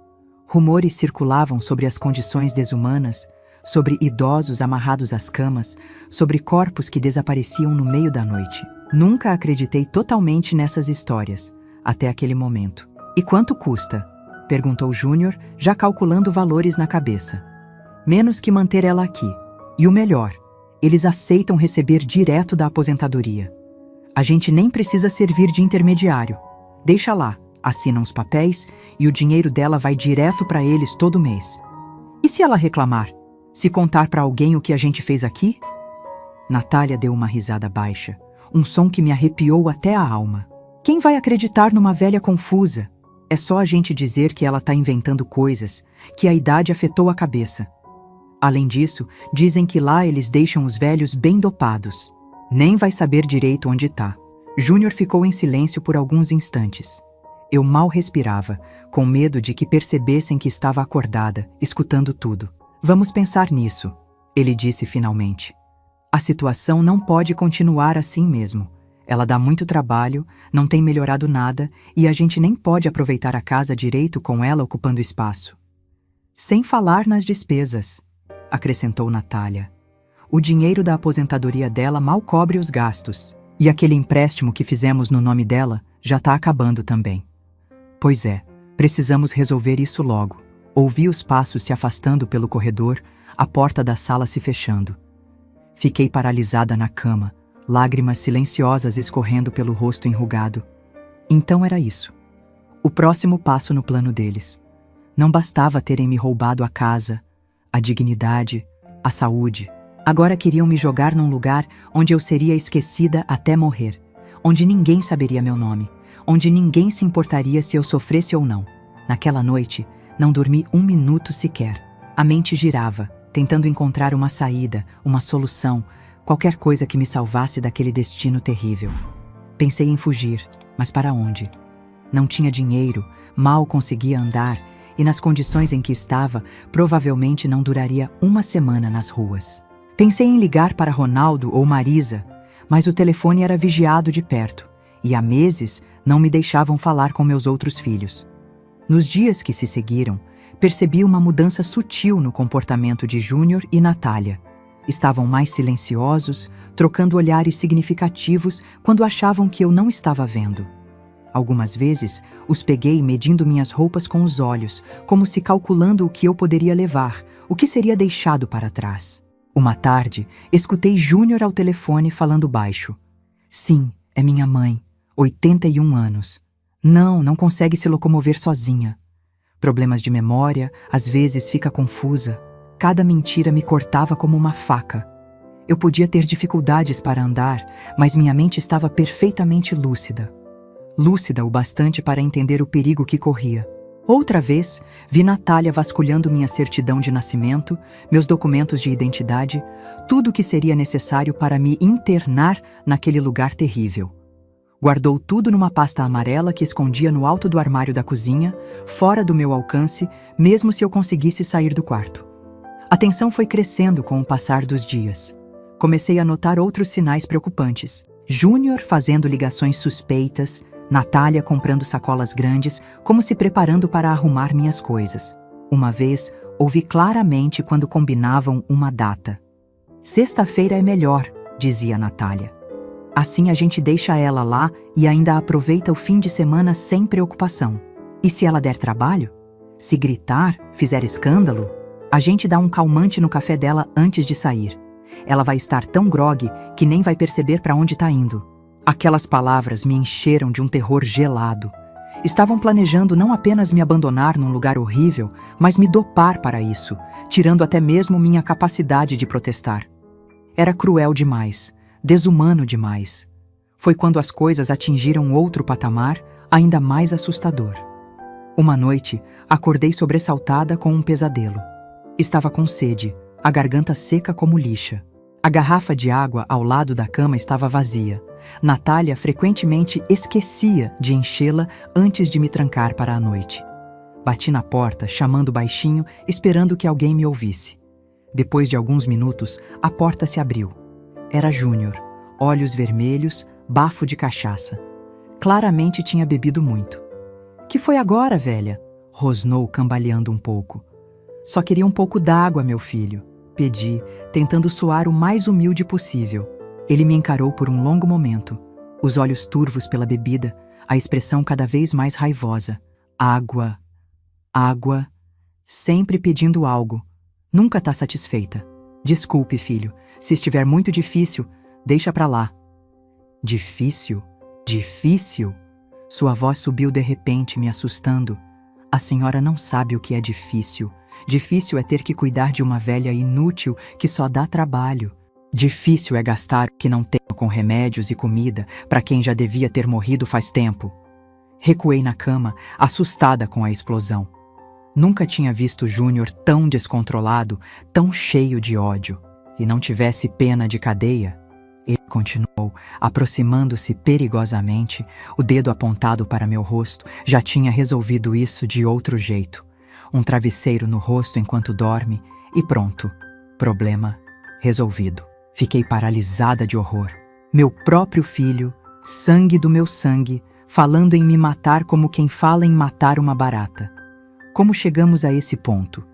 Rumores circulavam sobre as condições desumanas, sobre idosos amarrados às camas, sobre corpos que desapareciam no meio da noite. Nunca acreditei totalmente nessas histórias, até aquele momento. "E quanto custa?", perguntou Júnior, já calculando valores na cabeça. "Menos que manter ela aqui. E o melhor, eles aceitam receber direto da aposentadoria. A gente nem precisa servir de intermediário. Deixa lá, assinam os papéis e o dinheiro dela vai direto para eles todo mês." "E se ela reclamar? Se contar para alguém o que a gente fez aqui?" Natália deu uma risada baixa, um som que me arrepiou até a alma. "Quem vai acreditar numa velha confusa? É só a gente dizer que ela está inventando coisas, que a idade afetou a cabeça. Além disso, dizem que lá eles deixam os velhos bem dopados. Nem vai saber direito onde tá." Júnior ficou em silêncio por alguns instantes. Eu mal respirava, com medo de que percebessem que estava acordada, escutando tudo. "Vamos pensar nisso", ele disse finalmente. "A situação não pode continuar assim mesmo. Ela dá muito trabalho, não tem melhorado nada e a gente nem pode aproveitar a casa direito com ela ocupando espaço. Sem falar nas despesas", acrescentou Natália. "O dinheiro da aposentadoria dela mal cobre os gastos. E aquele empréstimo que fizemos no nome dela já tá acabando também. Pois é, precisamos resolver isso logo. Ouvi os passos se afastando pelo corredor, a porta da sala se fechando. Fiquei paralisada na cama, lágrimas silenciosas escorrendo pelo rosto enrugado. Então era isso. O próximo passo no plano deles. Não bastava terem me roubado a casa, a dignidade, a saúde. Agora queriam me jogar num lugar onde eu seria esquecida até morrer, onde ninguém saberia meu nome, onde ninguém se importaria se eu sofresse ou não. Naquela noite, não dormi um minuto sequer. A mente girava, tentando encontrar uma saída, uma solução, qualquer coisa que me salvasse daquele destino terrível. Pensei em fugir, mas para onde? Não tinha dinheiro, mal conseguia andar, e nas condições em que estava, provavelmente não duraria uma semana nas ruas. Pensei em ligar para Ronaldo ou Marisa, mas o telefone era vigiado de perto, e há meses não me deixavam falar com meus outros filhos. Nos dias que se seguiram, percebi uma mudança sutil no comportamento de Júnior e Natália. Estavam mais silenciosos, trocando olhares significativos quando achavam que eu não estava vendo. Algumas vezes, os peguei medindo minhas roupas com os olhos, como se calculando o que eu poderia levar, o que seria deixado para trás. Uma tarde, escutei Júnior ao telefone falando baixo. Sim, é minha mãe, 81 anos. Não consegue se locomover sozinha. Problemas de memória, às vezes fica confusa. Cada mentira me cortava como uma faca. Eu podia ter dificuldades para andar, mas minha mente estava perfeitamente lúcida. Lúcida o bastante para entender o perigo que corria. Outra vez, vi Natália vasculhando minha certidão de nascimento, meus documentos de identidade, tudo o que seria necessário para me internar naquele lugar terrível. Guardou tudo numa pasta amarela que escondia no alto do armário da cozinha, fora do meu alcance, mesmo se eu conseguisse sair do quarto. A tensão foi crescendo com o passar dos dias. Comecei a notar outros sinais preocupantes. Júnior fazendo ligações suspeitas, Natália comprando sacolas grandes, como se preparando para arrumar minhas coisas. Uma vez, ouvi claramente quando combinavam uma data. Sexta-feira é melhor, dizia Natália. Assim a gente deixa ela lá e ainda aproveita o fim de semana sem preocupação. E se ela der trabalho? Se gritar, fizer escândalo? A gente dá um calmante no café dela antes de sair. Ela vai estar tão grogue que nem vai perceber para onde está indo. Aquelas palavras me encheram de um terror gelado. Estavam planejando não apenas me abandonar num lugar horrível, mas me dopar para isso, tirando até mesmo minha capacidade de protestar. Era cruel demais, desumano demais. Foi quando as coisas atingiram outro patamar, ainda mais assustador. Uma noite, acordei sobressaltada com um pesadelo. Estava com sede, a garganta seca como lixa. A garrafa de água ao lado da cama estava vazia. Natália frequentemente esquecia de enchê-la antes de me trancar para a noite. Bati na porta, chamando baixinho, esperando que alguém me ouvisse. Depois de alguns minutos, a porta se abriu. Era Júnior, olhos vermelhos, bafo de cachaça. Claramente tinha bebido muito. Que foi agora, velha? Rosnou, cambaleando um pouco. Só queria um pouco d'água, meu filho. Pedi, tentando soar o mais humilde possível. Ele me encarou por um longo momento, os olhos turvos pela bebida, a expressão cada vez mais raivosa. Água, água, sempre pedindo algo. Nunca tá satisfeita. Desculpe, filho, se estiver muito difícil, deixa pra lá. Difícil? Difícil? Sua voz subiu de repente, me assustando. A senhora não sabe o que é difícil. Difícil é ter que cuidar de uma velha inútil que só dá trabalho. Difícil é gastar o que não tenho com remédios e comida para quem já devia ter morrido faz tempo. Recuei na cama, assustada com a explosão. Nunca tinha visto Júnior tão descontrolado, tão cheio de ódio. Se não tivesse pena de cadeia, ele continuou, aproximando-se perigosamente, o dedo apontado para meu rosto, já tinha resolvido isso de outro jeito. Um travesseiro no rosto enquanto dorme e pronto, problema resolvido. Fiquei paralisada de horror. Meu próprio filho, sangue do meu sangue, falando em me matar como quem fala em matar uma barata. Como chegamos a esse ponto?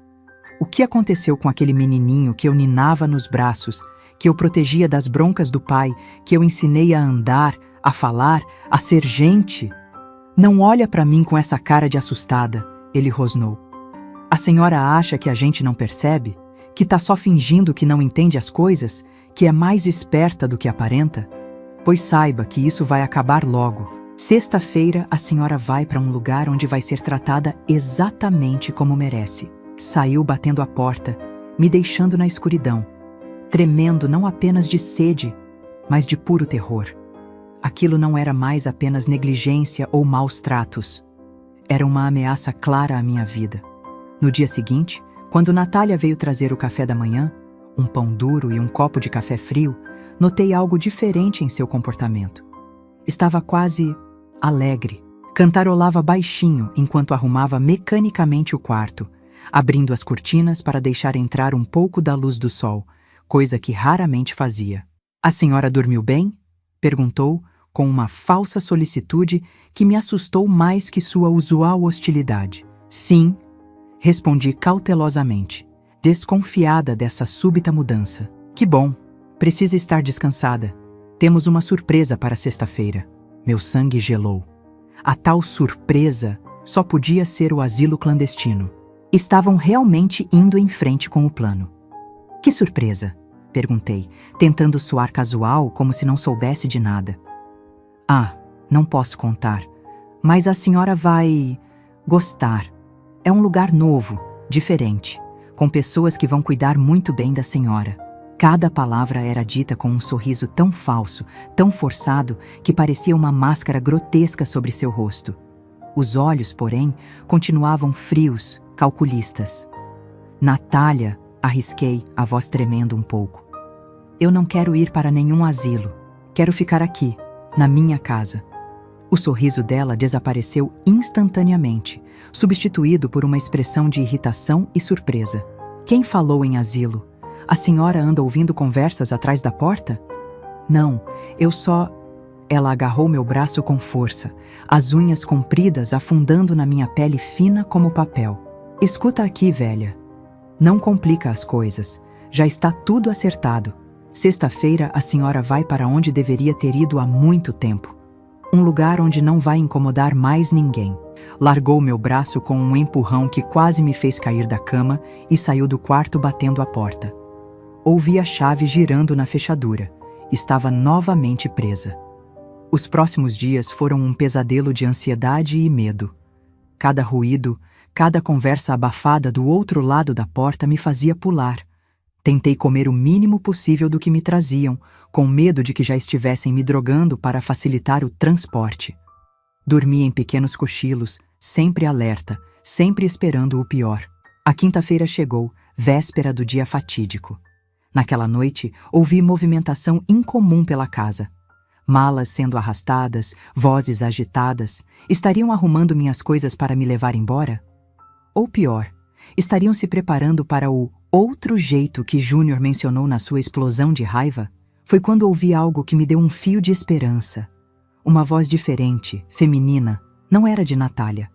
O que aconteceu com aquele menininho que eu ninava nos braços, que eu protegia das broncas do pai, que eu ensinei a andar, a falar, a ser gente. Não olha para mim com essa cara de assustada, ele rosnou. A senhora acha que a gente não percebe? Que tá só fingindo que não entende as coisas? Que é mais esperta do que aparenta? Pois saiba que isso vai acabar logo. Sexta-feira a senhora vai para um lugar onde vai ser tratada exatamente como merece. Saiu batendo a porta, me deixando na escuridão, tremendo não apenas de sede, mas de puro terror. Aquilo não era mais apenas negligência ou maus tratos. Era uma ameaça clara à minha vida. No dia seguinte, quando Natália veio trazer o café da manhã, um pão duro e um copo de café frio, notei algo diferente em seu comportamento. Estava quase alegre. Cantarolava baixinho enquanto arrumava mecanicamente o quarto, abrindo as cortinas para deixar entrar um pouco da luz do sol, coisa que raramente fazia. "A senhora dormiu bem?" perguntou, com uma falsa solicitude que me assustou mais que sua usual hostilidade. "Sim", respondi cautelosamente, desconfiada dessa súbita mudança. "Que bom, precisa estar descansada. Temos uma surpresa para sexta-feira." Meu sangue gelou. A tal surpresa só podia ser o asilo clandestino. Estavam realmente indo em frente com o plano. "Que surpresa?" perguntei, tentando soar casual, como se não soubesse de nada. "Ah, não posso contar, mas a senhora vai gostar. É um lugar novo, diferente, com pessoas que vão cuidar muito bem da senhora." Cada palavra era dita com um sorriso tão falso, tão forçado, que parecia uma máscara grotesca sobre seu rosto. Os olhos, porém, continuavam frios, calculistas. "Natália", arrisquei, a voz tremendo um pouco. "Eu não quero ir para nenhum asilo. Quero ficar aqui, na minha casa." O sorriso dela desapareceu instantaneamente, substituído por uma expressão de irritação e surpresa. "Quem falou em asilo? A senhora anda ouvindo conversas atrás da porta?" "Não, eu só..." Ela agarrou meu braço com força, as unhas compridas afundando na minha pele fina como papel. "Escuta aqui, velha. Não complica as coisas. Já está tudo acertado. Sexta-feira a senhora vai para onde deveria ter ido há muito tempo. Um lugar onde não vai incomodar mais ninguém." Largou meu braço com um empurrão que quase me fez cair da cama e saiu do quarto batendo a porta. Ouvi a chave girando na fechadura. Estava novamente presa. Os próximos dias foram um pesadelo de ansiedade e medo. Cada ruído, cada conversa abafada do outro lado da porta me fazia pular. Tentei comer o mínimo possível do que me traziam, com medo de que já estivessem me drogando para facilitar o transporte. Dormi em pequenos cochilos, sempre alerta, sempre esperando o pior. A quinta-feira chegou, véspera do dia fatídico. Naquela noite, ouvi movimentação incomum pela casa. Malas sendo arrastadas, vozes agitadas. Estariam arrumando minhas coisas para me levar embora? Ou pior, estariam se preparando para o outro jeito que Júnior mencionou na sua explosão de raiva? Foi quando ouvi algo que me deu um fio de esperança. Uma voz diferente, feminina, não era de Natália.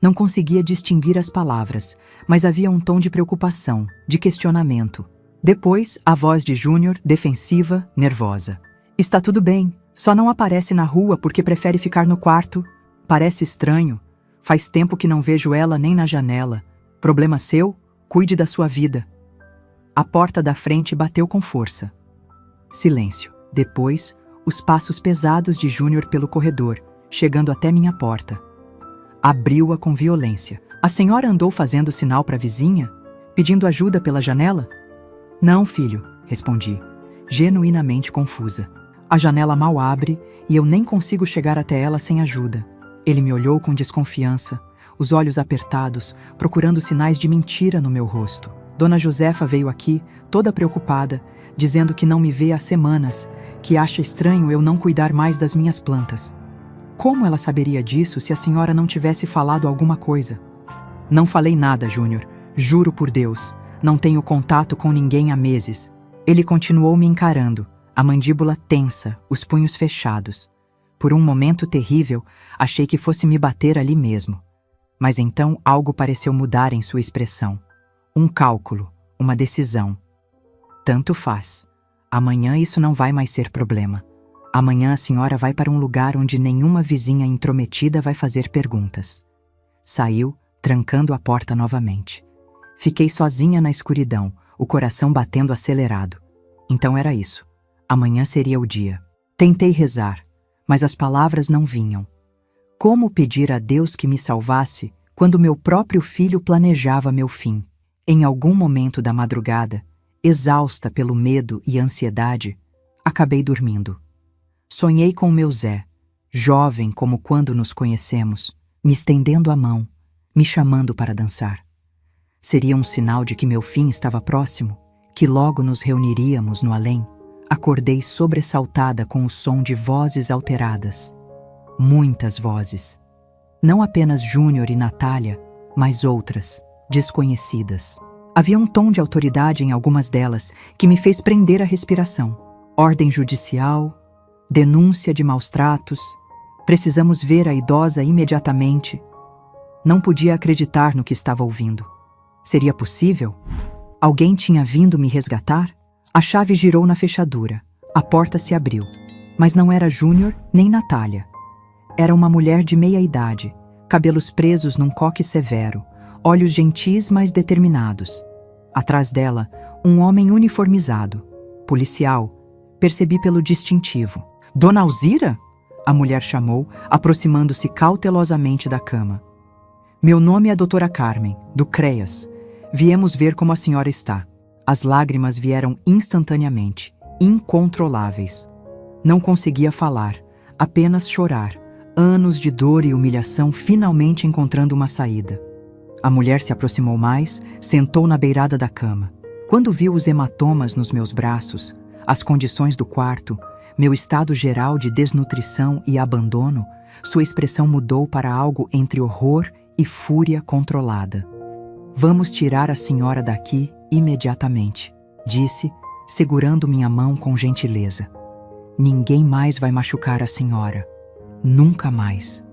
Não conseguia distinguir as palavras, mas havia um tom de preocupação, de questionamento. Depois, a voz de Júnior, defensiva, nervosa. "Está tudo bem, só não aparece na rua porque prefere ficar no quarto. Parece estranho. Faz tempo que não vejo ela nem na janela. Problema seu? Cuide da sua vida." A porta da frente bateu com força. Silêncio. Depois, os passos pesados de Júnior pelo corredor, chegando até minha porta. Abriu-a com violência. "A senhora andou fazendo sinal para a vizinha? Pedindo ajuda pela janela?" "Não, filho", respondi, genuinamente confusa. "A janela mal abre e eu nem consigo chegar até ela sem ajuda." Ele me olhou com desconfiança, os olhos apertados, procurando sinais de mentira no meu rosto. "Dona Josefa veio aqui, toda preocupada, dizendo que não me vê há semanas, que acha estranho eu não cuidar mais das minhas plantas." "Como ela saberia disso se a senhora não tivesse falado alguma coisa?" "Não falei nada, Júnior. Juro por Deus. Não tenho contato com ninguém há meses." Ele continuou me encarando, a mandíbula tensa, os punhos fechados. Por um momento terrível, achei que fosse me bater ali mesmo. Mas então algo pareceu mudar em sua expressão. Um cálculo, uma decisão. "Tanto faz. Amanhã isso não vai mais ser problema. Amanhã a senhora vai para um lugar onde nenhuma vizinha intrometida vai fazer perguntas. Saiu, trancando a porta novamente. Fiquei sozinha na escuridão, o coração batendo acelerado. Então era isso. Amanhã seria o dia. Tentei rezar, mas as palavras não vinham. Como pedir a Deus que me salvasse quando meu próprio filho planejava meu fim? Em algum momento da madrugada, exausta pelo medo e ansiedade, acabei dormindo. Sonhei com o meu Zé, jovem como quando nos conhecemos, me estendendo a mão, me chamando para dançar. Seria um sinal de que meu fim estava próximo, que logo nos reuniríamos no além. Acordei sobressaltada com o som de vozes alteradas. Muitas vozes. Não apenas Júnior e Natália, mas outras, desconhecidas. Havia um tom de autoridade em algumas delas que me fez prender a respiração. Ordem judicial, denúncia de maus-tratos, precisamos ver a idosa imediatamente. Não podia acreditar no que estava ouvindo. Seria possível? Alguém tinha vindo me resgatar? A chave girou na fechadura. A porta se abriu. Mas não era Júnior nem Natália. Era uma mulher de meia idade, cabelos presos num coque severo, olhos gentis mas determinados. Atrás dela, um homem uniformizado, policial. Percebi pelo distintivo. Dona Alzira? A mulher chamou, aproximando-se cautelosamente da cama. Meu nome é Doutora Carmen, do CREAS. Viemos ver como a senhora está. As lágrimas vieram instantaneamente, incontroláveis. Não conseguia falar, apenas chorar. Anos de dor e humilhação finalmente encontrando uma saída. A mulher se aproximou mais, sentou na beirada da cama. Quando viu os hematomas nos meus braços, as condições do quarto, meu estado geral de desnutrição e abandono, sua expressão mudou para algo entre horror e fúria controlada. Vamos tirar a senhora daqui imediatamente, disse, segurando minha mão com gentileza. Ninguém mais vai machucar a senhora. Nunca mais.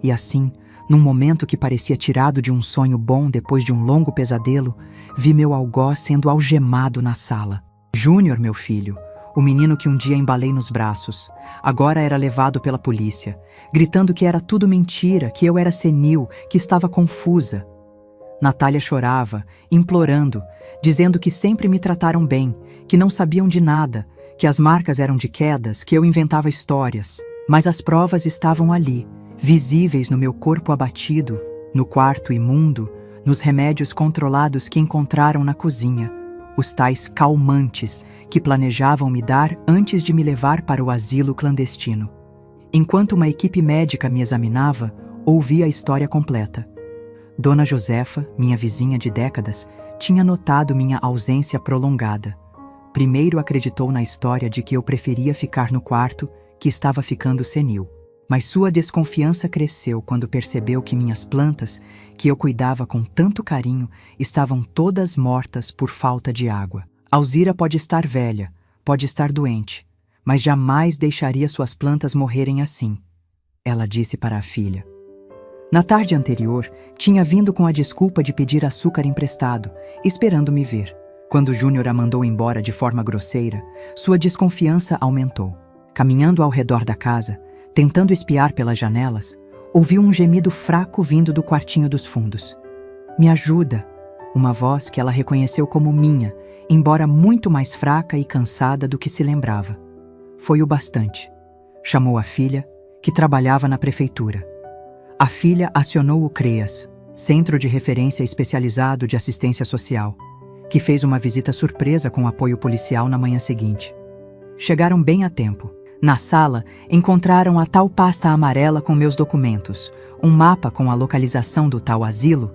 E assim, num momento que parecia tirado de um sonho bom depois de um longo pesadelo, vi meu algoz sendo algemado na sala. Júnior, meu filho, o menino que um dia embalei nos braços, agora era levado pela polícia, gritando que era tudo mentira, que eu era senil, que estava confusa. Natália chorava, implorando, dizendo que sempre me trataram bem, que não sabiam de nada, que as marcas eram de quedas, que eu inventava histórias. Mas as provas estavam ali, visíveis no meu corpo abatido, no quarto imundo, nos remédios controlados que encontraram na cozinha, os tais calmantes que planejavam me dar antes de me levar para o asilo clandestino. Enquanto uma equipe médica me examinava, ouvi a história completa. Dona Josefa, minha vizinha de décadas, tinha notado minha ausência prolongada. Primeiro acreditou na história de que eu preferia ficar no quarto, que estava ficando senil. Mas sua desconfiança cresceu quando percebeu que minhas plantas, que eu cuidava com tanto carinho, estavam todas mortas por falta de água. Alzira pode estar velha, pode estar doente, mas jamais deixaria suas plantas morrerem assim, ela disse para a filha. Na tarde anterior, tinha vindo com a desculpa de pedir açúcar emprestado, esperando me ver. Quando Júnior a mandou embora de forma grosseira, sua desconfiança aumentou. Caminhando ao redor da casa, tentando espiar pelas janelas, ouviu um gemido fraco vindo do quartinho dos fundos. Me ajuda! Uma voz que ela reconheceu como minha, embora muito mais fraca e cansada do que se lembrava. Foi o bastante. Chamou a filha, que trabalhava na prefeitura. A filha acionou o CREAS, Centro de Referência Especializado de Assistência Social, que fez uma visita surpresa com apoio policial na manhã seguinte. Chegaram bem a tempo. Na sala, encontraram a tal pasta amarela com meus documentos, um mapa com a localização do tal asilo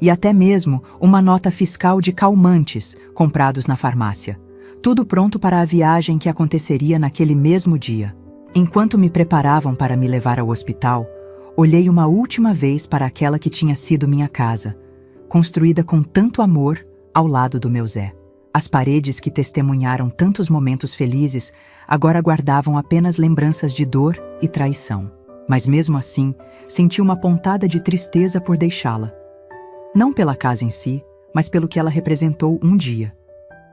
e até mesmo uma nota fiscal de calmantes comprados na farmácia. Tudo pronto para a viagem que aconteceria naquele mesmo dia. Enquanto me preparavam para me levar ao hospital, olhei uma última vez para aquela que tinha sido minha casa, construída com tanto amor ao lado do meu Zé. As paredes que testemunharam tantos momentos felizes agora guardavam apenas lembranças de dor e traição. Mas mesmo assim, senti uma pontada de tristeza por deixá-la. Não pela casa em si, mas pelo que ela representou um dia.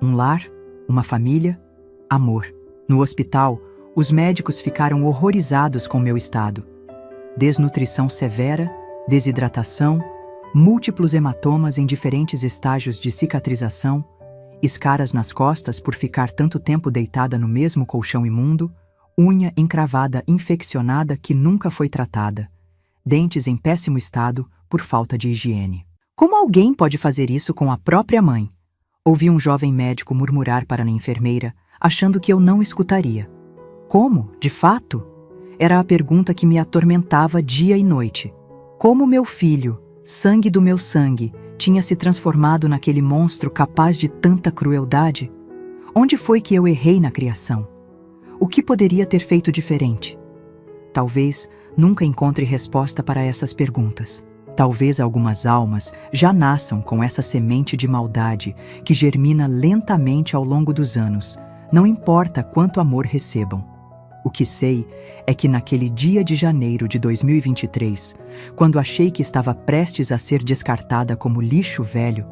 Um lar, uma família, amor. No hospital, os médicos ficaram horrorizados com meu estado. Desnutrição severa, desidratação, múltiplos hematomas em diferentes estágios de cicatrização, escaras nas costas por ficar tanto tempo deitada no mesmo colchão imundo, unha encravada infeccionada que nunca foi tratada, dentes em péssimo estado por falta de higiene. Como alguém pode fazer isso com a própria mãe? Ouvi um jovem médico murmurar para a enfermeira, achando que eu não escutaria. Como, de fato? Era a pergunta que me atormentava dia e noite. Como meu filho, sangue do meu sangue, tinha se transformado naquele monstro capaz de tanta crueldade? Onde foi que eu errei na criação? O que poderia ter feito diferente? Talvez nunca encontre resposta para essas perguntas. Talvez algumas almas já nasçam com essa semente de maldade que germina lentamente ao longo dos anos, não importa quanto amor recebam. O que sei é que naquele dia de janeiro de 2023, quando achei que estava prestes a ser descartada como lixo velho,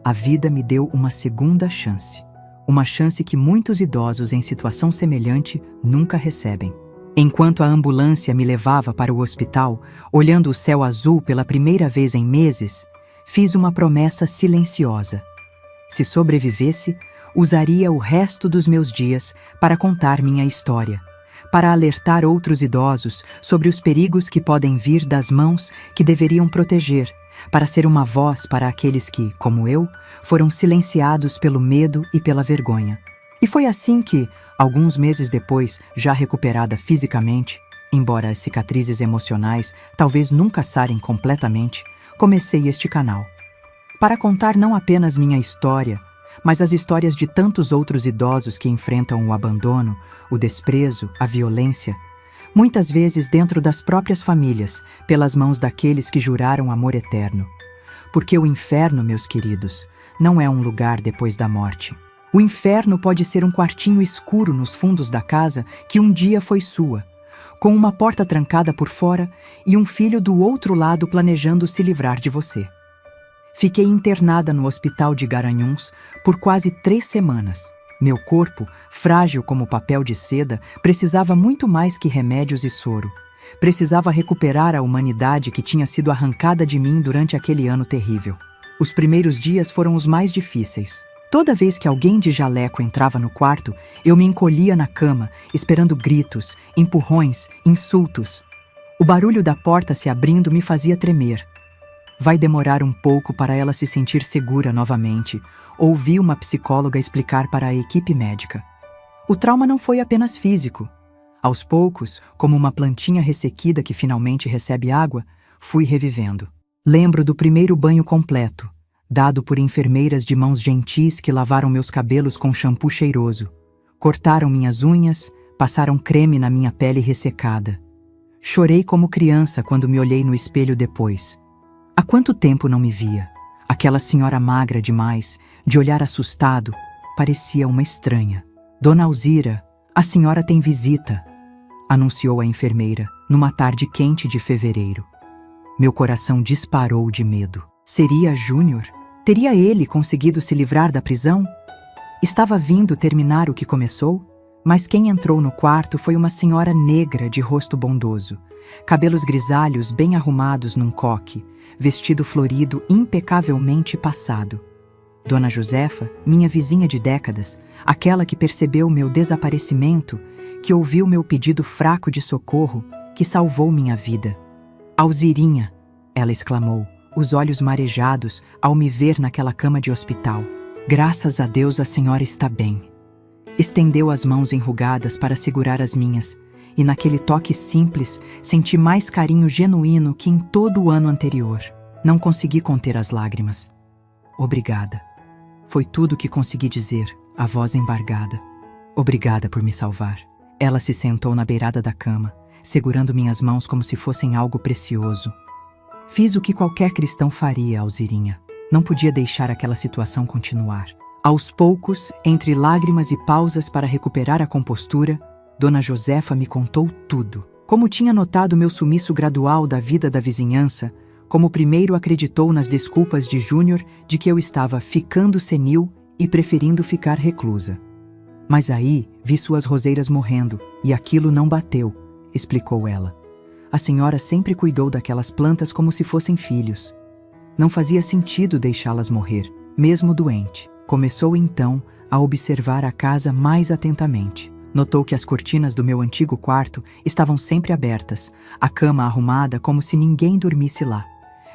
a vida me deu uma segunda chance. Uma chance que muitos idosos em situação semelhante nunca recebem. Enquanto a ambulância me levava para o hospital, olhando o céu azul pela primeira vez em meses, fiz uma promessa silenciosa. Se sobrevivesse, usaria o resto dos meus dias para contar minha história, para alertar outros idosos sobre os perigos que podem vir das mãos que deveriam proteger, para ser uma voz para aqueles que, como eu, foram silenciados pelo medo e pela vergonha. E foi assim que, alguns meses depois, já recuperada fisicamente, embora as cicatrizes emocionais talvez nunca sarem completamente, comecei este canal. Para contar não apenas minha história, mas as histórias de tantos outros idosos que enfrentam o abandono, o desprezo, a violência, muitas vezes dentro das próprias famílias, pelas mãos daqueles que juraram amor eterno. Porque o inferno, meus queridos, não é um lugar depois da morte. O inferno pode ser um quartinho escuro nos fundos da casa que um dia foi sua, com uma porta trancada por fora e um filho do outro lado planejando se livrar de você. Fiquei internada no hospital de Garanhuns por quase 3 semanas. Meu corpo, frágil como papel de seda, precisava muito mais que remédios e soro. Precisava recuperar a humanidade que tinha sido arrancada de mim durante aquele ano terrível. Os primeiros dias foram os mais difíceis. Toda vez que alguém de jaleco entrava no quarto, eu me encolhia na cama, esperando gritos, empurrões, insultos. O barulho da porta se abrindo me fazia tremer. Vai demorar um pouco para ela se sentir segura novamente, ouvi uma psicóloga explicar para a equipe médica. O trauma não foi apenas físico. Aos poucos, como uma plantinha ressequida que finalmente recebe água, fui revivendo. Lembro do primeiro banho completo, dado por enfermeiras de mãos gentis que lavaram meus cabelos com shampoo cheiroso, cortaram minhas unhas, passaram creme na minha pele ressecada. Chorei como criança quando me olhei no espelho depois. Há quanto tempo não me via? Aquela senhora magra demais, de olhar assustado, parecia uma estranha. Dona Alzira, a senhora tem visita, anunciou a enfermeira, numa tarde quente de fevereiro. Meu coração disparou de medo. Seria Júnior? Teria ele conseguido se livrar da prisão? Estava vindo terminar o que começou? Mas quem entrou no quarto foi uma senhora negra de rosto bondoso, cabelos grisalhos bem arrumados num coque, vestido florido impecavelmente passado. Dona Josefa, minha vizinha de décadas, aquela que percebeu meu desaparecimento, que ouviu meu pedido fraco de socorro, que salvou minha vida. Alzirinha, ela exclamou, os olhos marejados ao me ver naquela cama de hospital. Graças a Deus a senhora está bem. Estendeu as mãos enrugadas para segurar as minhas, e naquele toque simples senti mais carinho genuíno que em todo o ano anterior. Não consegui conter as lágrimas. Obrigada. Foi tudo que consegui dizer, a voz embargada. Obrigada por me salvar. Ela se sentou na beirada da cama, segurando minhas mãos como se fossem algo precioso. Fiz o que qualquer cristão faria, Alzirinha. Não podia deixar aquela situação continuar. Aos poucos, entre lágrimas e pausas para recuperar a compostura, Dona Josefa me contou tudo. Como tinha notado meu sumiço gradual da vida da vizinhança, como primeiro acreditou nas desculpas de Júnior de que eu estava ficando senil e preferindo ficar reclusa. Mas aí vi suas roseiras morrendo e aquilo não bateu, explicou ela. A senhora sempre cuidou daquelas plantas como se fossem filhos. Não fazia sentido deixá-las morrer, mesmo doente. Começou então a observar a casa mais atentamente. Notou que as cortinas do meu antigo quarto estavam sempre abertas, a cama arrumada como se ninguém dormisse lá.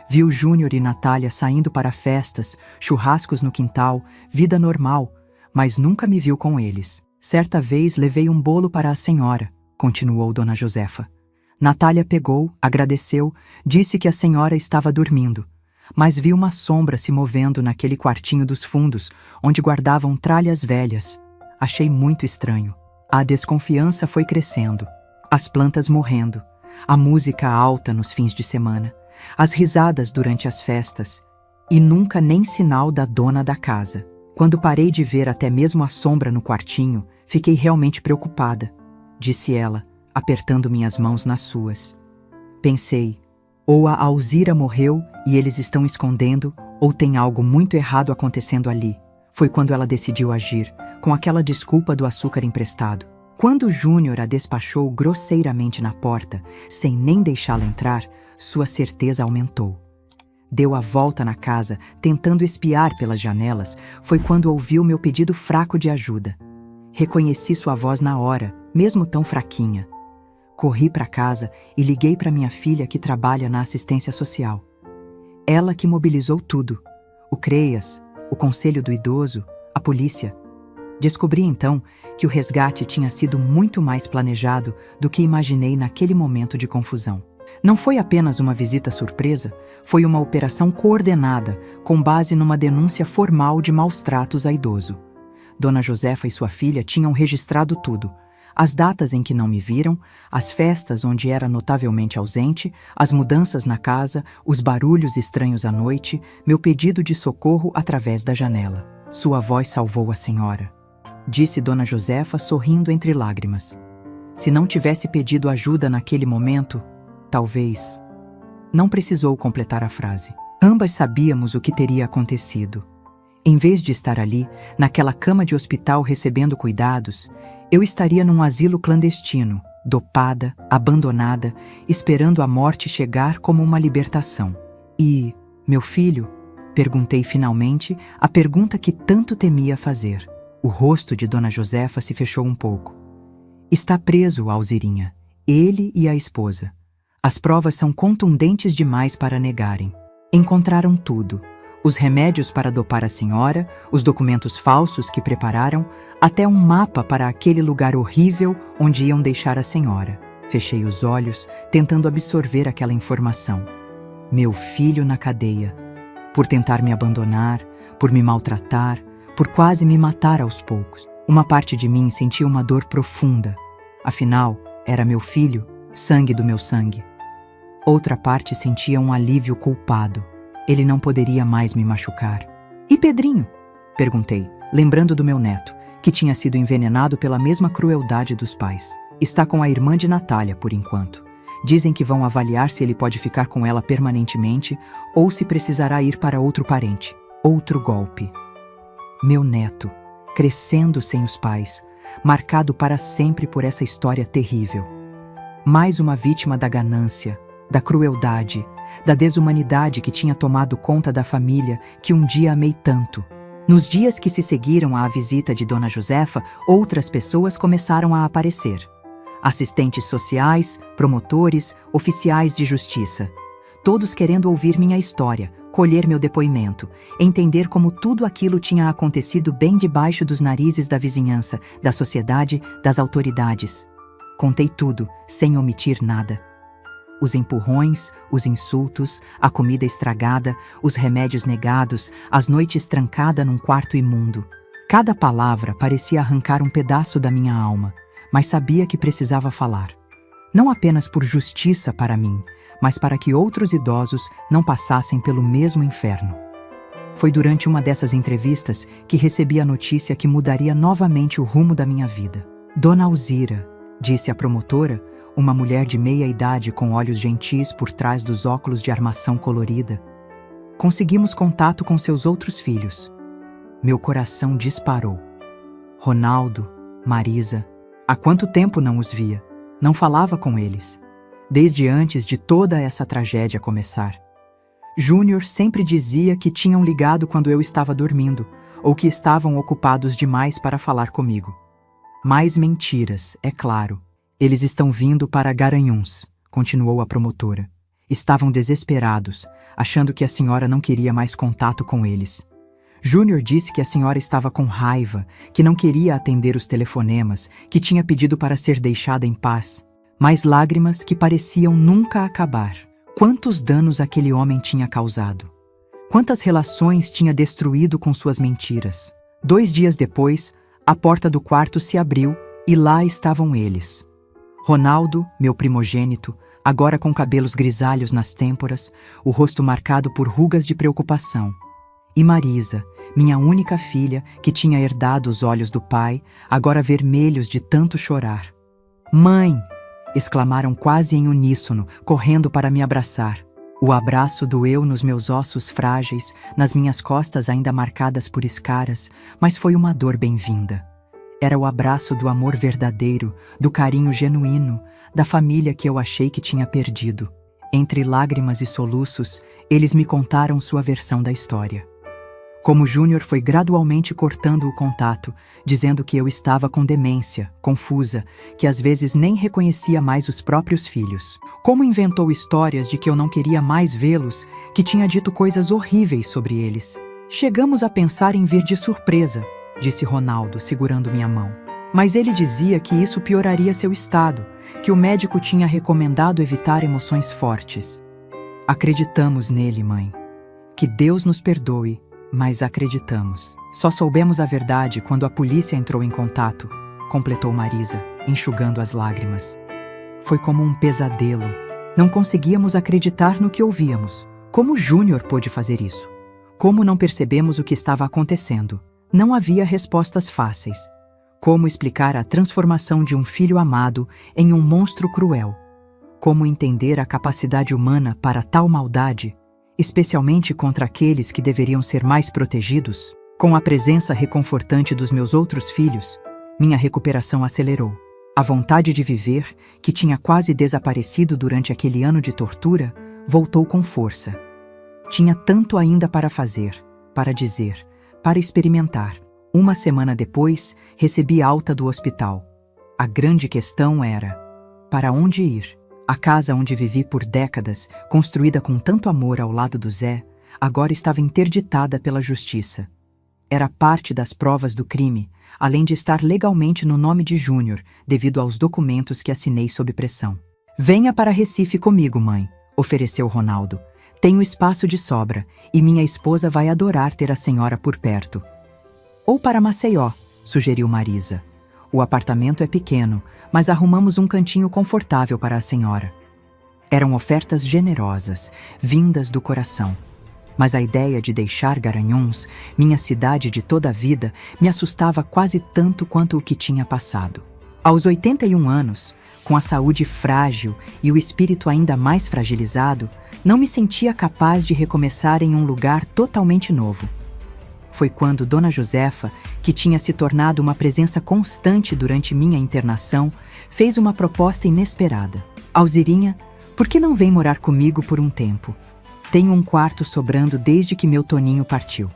Viu Júnior e Natália saindo para festas, churrascos no quintal, vida normal, mas nunca me viu com eles. Certa vez levei um bolo para a senhora, continuou Dona Josefa. Natália pegou, agradeceu, disse que a senhora estava dormindo, mas viu uma sombra se movendo naquele quartinho dos fundos, onde guardavam tralhas velhas. Achei muito estranho. A desconfiança foi crescendo, as plantas morrendo, a música alta nos fins de semana, as risadas durante as festas, e nunca nem sinal da dona da casa. Quando parei de ver até mesmo a sombra no quartinho, fiquei realmente preocupada, disse ela, apertando minhas mãos nas suas. Pensei, ou a Alzira morreu e eles estão escondendo, ou tem algo muito errado acontecendo ali. Foi quando ela decidiu agir, com aquela desculpa do açúcar emprestado. Quando Júnior a despachou grosseiramente na porta, sem nem deixá-la entrar, sua certeza aumentou. Deu a volta na casa, tentando espiar pelas janelas, foi quando ouviu meu pedido fraco de ajuda. Reconheci sua voz na hora, mesmo tão fraquinha. Corri para casa e liguei para minha filha que trabalha na assistência social. Ela que mobilizou tudo. O CREAS, o Conselho do Idoso, a polícia. Descobri então que o resgate tinha sido muito mais planejado do que imaginei naquele momento de confusão. Não foi apenas uma visita surpresa, foi uma operação coordenada, com base numa denúncia formal de maus-tratos a idoso. Dona Josefa e sua filha tinham registrado tudo. As datas em que não me viram, as festas onde era notavelmente ausente, as mudanças na casa, os barulhos estranhos à noite, meu pedido de socorro através da janela. Sua voz salvou a senhora, disse Dona Josefa sorrindo entre lágrimas. Se não tivesse pedido ajuda naquele momento, talvez... Não precisou completar a frase. Ambas sabíamos o que teria acontecido. Em vez de estar ali, naquela cama de hospital recebendo cuidados, eu estaria num asilo clandestino, dopada, abandonada, esperando a morte chegar como uma libertação. E, meu filho? Perguntei finalmente a pergunta que tanto temia fazer. O rosto de Dona Josefa se fechou um pouco. Está preso, Alzirinha. Ele e a esposa. As provas são contundentes demais para negarem. Encontraram tudo. Os remédios para dopar a senhora, os documentos falsos que prepararam, até um mapa para aquele lugar horrível onde iam deixar a senhora. Fechei os olhos, tentando absorver aquela informação. Meu filho na cadeia. Por tentar me abandonar, por me maltratar, por quase me matar aos poucos. Uma parte de mim sentia uma dor profunda. Afinal, era meu filho, sangue do meu sangue. Outra parte sentia um alívio culpado. Ele não poderia mais me machucar. E Pedrinho? Perguntei, lembrando do meu neto, que tinha sido envenenado pela mesma crueldade dos pais. Está com a irmã de Natália, por enquanto. Dizem que vão avaliar se ele pode ficar com ela permanentemente ou se precisará ir para outro parente. Outro golpe. Meu neto, crescendo sem os pais, marcado para sempre por essa história terrível. Mais uma vítima da ganância, da crueldade, da desumanidade que tinha tomado conta da família que um dia amei tanto. Nos dias que se seguiram à visita de Dona Josefa, outras pessoas começaram a aparecer. Assistentes sociais, promotores, oficiais de justiça. Todos querendo ouvir minha história, colher meu depoimento, entender como tudo aquilo tinha acontecido bem debaixo dos narizes da vizinhança, da sociedade, das autoridades. Contei tudo, sem omitir nada. Os empurrões, os insultos, a comida estragada, os remédios negados, as noites trancada num quarto imundo. Cada palavra parecia arrancar um pedaço da minha alma, mas sabia que precisava falar. Não apenas por justiça para mim, mas para que outros idosos não passassem pelo mesmo inferno. Foi durante uma dessas entrevistas que recebi a notícia que mudaria novamente o rumo da minha vida. Dona Alzira, disse a promotora, uma mulher de meia idade com olhos gentis por trás dos óculos de armação colorida. Conseguimos contato com seus outros filhos. Meu coração disparou. Ronaldo, Marisa. Há quanto tempo não os via? Não falava com eles. Desde antes de toda essa tragédia começar. Júnior sempre dizia que tinham ligado quando eu estava dormindo, ou que estavam ocupados demais para falar comigo. Mais mentiras, é claro. Eles estão vindo para Garanhuns, continuou a promotora. Estavam desesperados, achando que a senhora não queria mais contato com eles. Júnior disse que a senhora estava com raiva, que não queria atender os telefonemas, que tinha pedido para ser deixada em paz. Mais lágrimas que pareciam nunca acabar. Quantos danos aquele homem tinha causado? Quantas relações tinha destruído com suas mentiras? 2 dias depois, a porta do quarto se abriu e lá estavam eles. Ronaldo, meu primogênito, agora com cabelos grisalhos nas têmporas, o rosto marcado por rugas de preocupação. E Marisa, minha única filha, que tinha herdado os olhos do pai, agora vermelhos de tanto chorar. "Mãe!" exclamaram quase em uníssono, correndo para me abraçar. O abraço doeu nos meus ossos frágeis, nas minhas costas ainda marcadas por escaras, mas foi uma dor bem-vinda. Era o abraço do amor verdadeiro, do carinho genuíno, da família que eu achei que tinha perdido. Entre lágrimas e soluços, eles me contaram sua versão da história. Como Júnior foi gradualmente cortando o contato, dizendo que eu estava com demência, confusa, que às vezes nem reconhecia mais os próprios filhos. Como inventou histórias de que eu não queria mais vê-los, que tinha dito coisas horríveis sobre eles. "Chegamos a pensar em vir de surpresa", disse Ronaldo, segurando minha mão. Mas ele dizia que isso pioraria seu estado, que o médico tinha recomendado evitar emoções fortes. Acreditamos nele, mãe. Que Deus nos perdoe, mas acreditamos. Só soubemos a verdade quando a polícia entrou em contato, completou Marisa, enxugando as lágrimas. Foi como um pesadelo. Não conseguíamos acreditar no que ouvíamos. Como Júnior pôde fazer isso? Como não percebemos o que estava acontecendo? Não havia respostas fáceis. Como explicar a transformação de um filho amado em um monstro cruel? Como entender a capacidade humana para tal maldade? Especialmente contra aqueles que deveriam ser mais protegidos? Com a presença reconfortante dos meus outros filhos, minha recuperação acelerou. A vontade de viver, que tinha quase desaparecido durante aquele ano de tortura, voltou com força. Tinha tanto ainda para fazer, para dizer, para experimentar. 1 semana depois, recebi alta do hospital. A grande questão era: para onde ir? A casa onde vivi por décadas, construída com tanto amor ao lado do Zé, agora estava interditada pela justiça. Era parte das provas do crime, além de estar legalmente no nome de Júnior, devido aos documentos que assinei sob pressão. "Venha para Recife comigo, mãe", ofereceu Ronaldo. "Tenho espaço de sobra, e minha esposa vai adorar ter a senhora por perto." "Ou para Maceió", sugeriu Marisa. "O apartamento é pequeno, mas arrumamos um cantinho confortável para a senhora." Eram ofertas generosas, vindas do coração. Mas a ideia de deixar Garanhuns, minha cidade de toda a vida, me assustava quase tanto quanto o que tinha passado. Aos 81 anos, com a saúde frágil e o espírito ainda mais fragilizado, não me sentia capaz de recomeçar em um lugar totalmente novo. Foi quando Dona Josefa, que tinha se tornado uma presença constante durante minha internação, fez uma proposta inesperada. "Alzirinha, por que não vem morar comigo por um tempo? Tenho um quarto sobrando desde que meu Toninho partiu.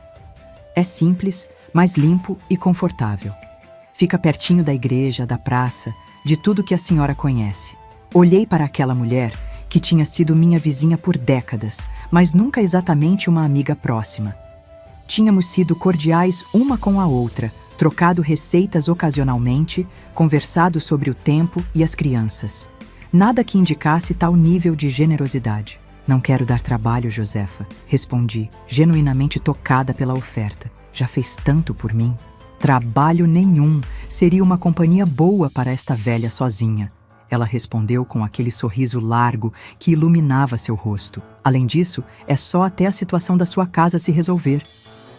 É simples, mas limpo e confortável. Fica pertinho da igreja, da praça, de tudo que a senhora conhece." Olhei para aquela mulher, que tinha sido minha vizinha por décadas, mas nunca exatamente uma amiga próxima. Tínhamos sido cordiais uma com a outra, trocado receitas ocasionalmente, conversado sobre o tempo e as crianças. Nada que indicasse tal nível de generosidade. "Não quero dar trabalho, Josefa", respondi, genuinamente tocada pela oferta. "Já fez tanto por mim." "Trabalho nenhum. Seria uma companhia boa para esta velha sozinha." Ela respondeu com aquele sorriso largo que iluminava seu rosto. "Além disso, é só até a situação da sua casa se resolver.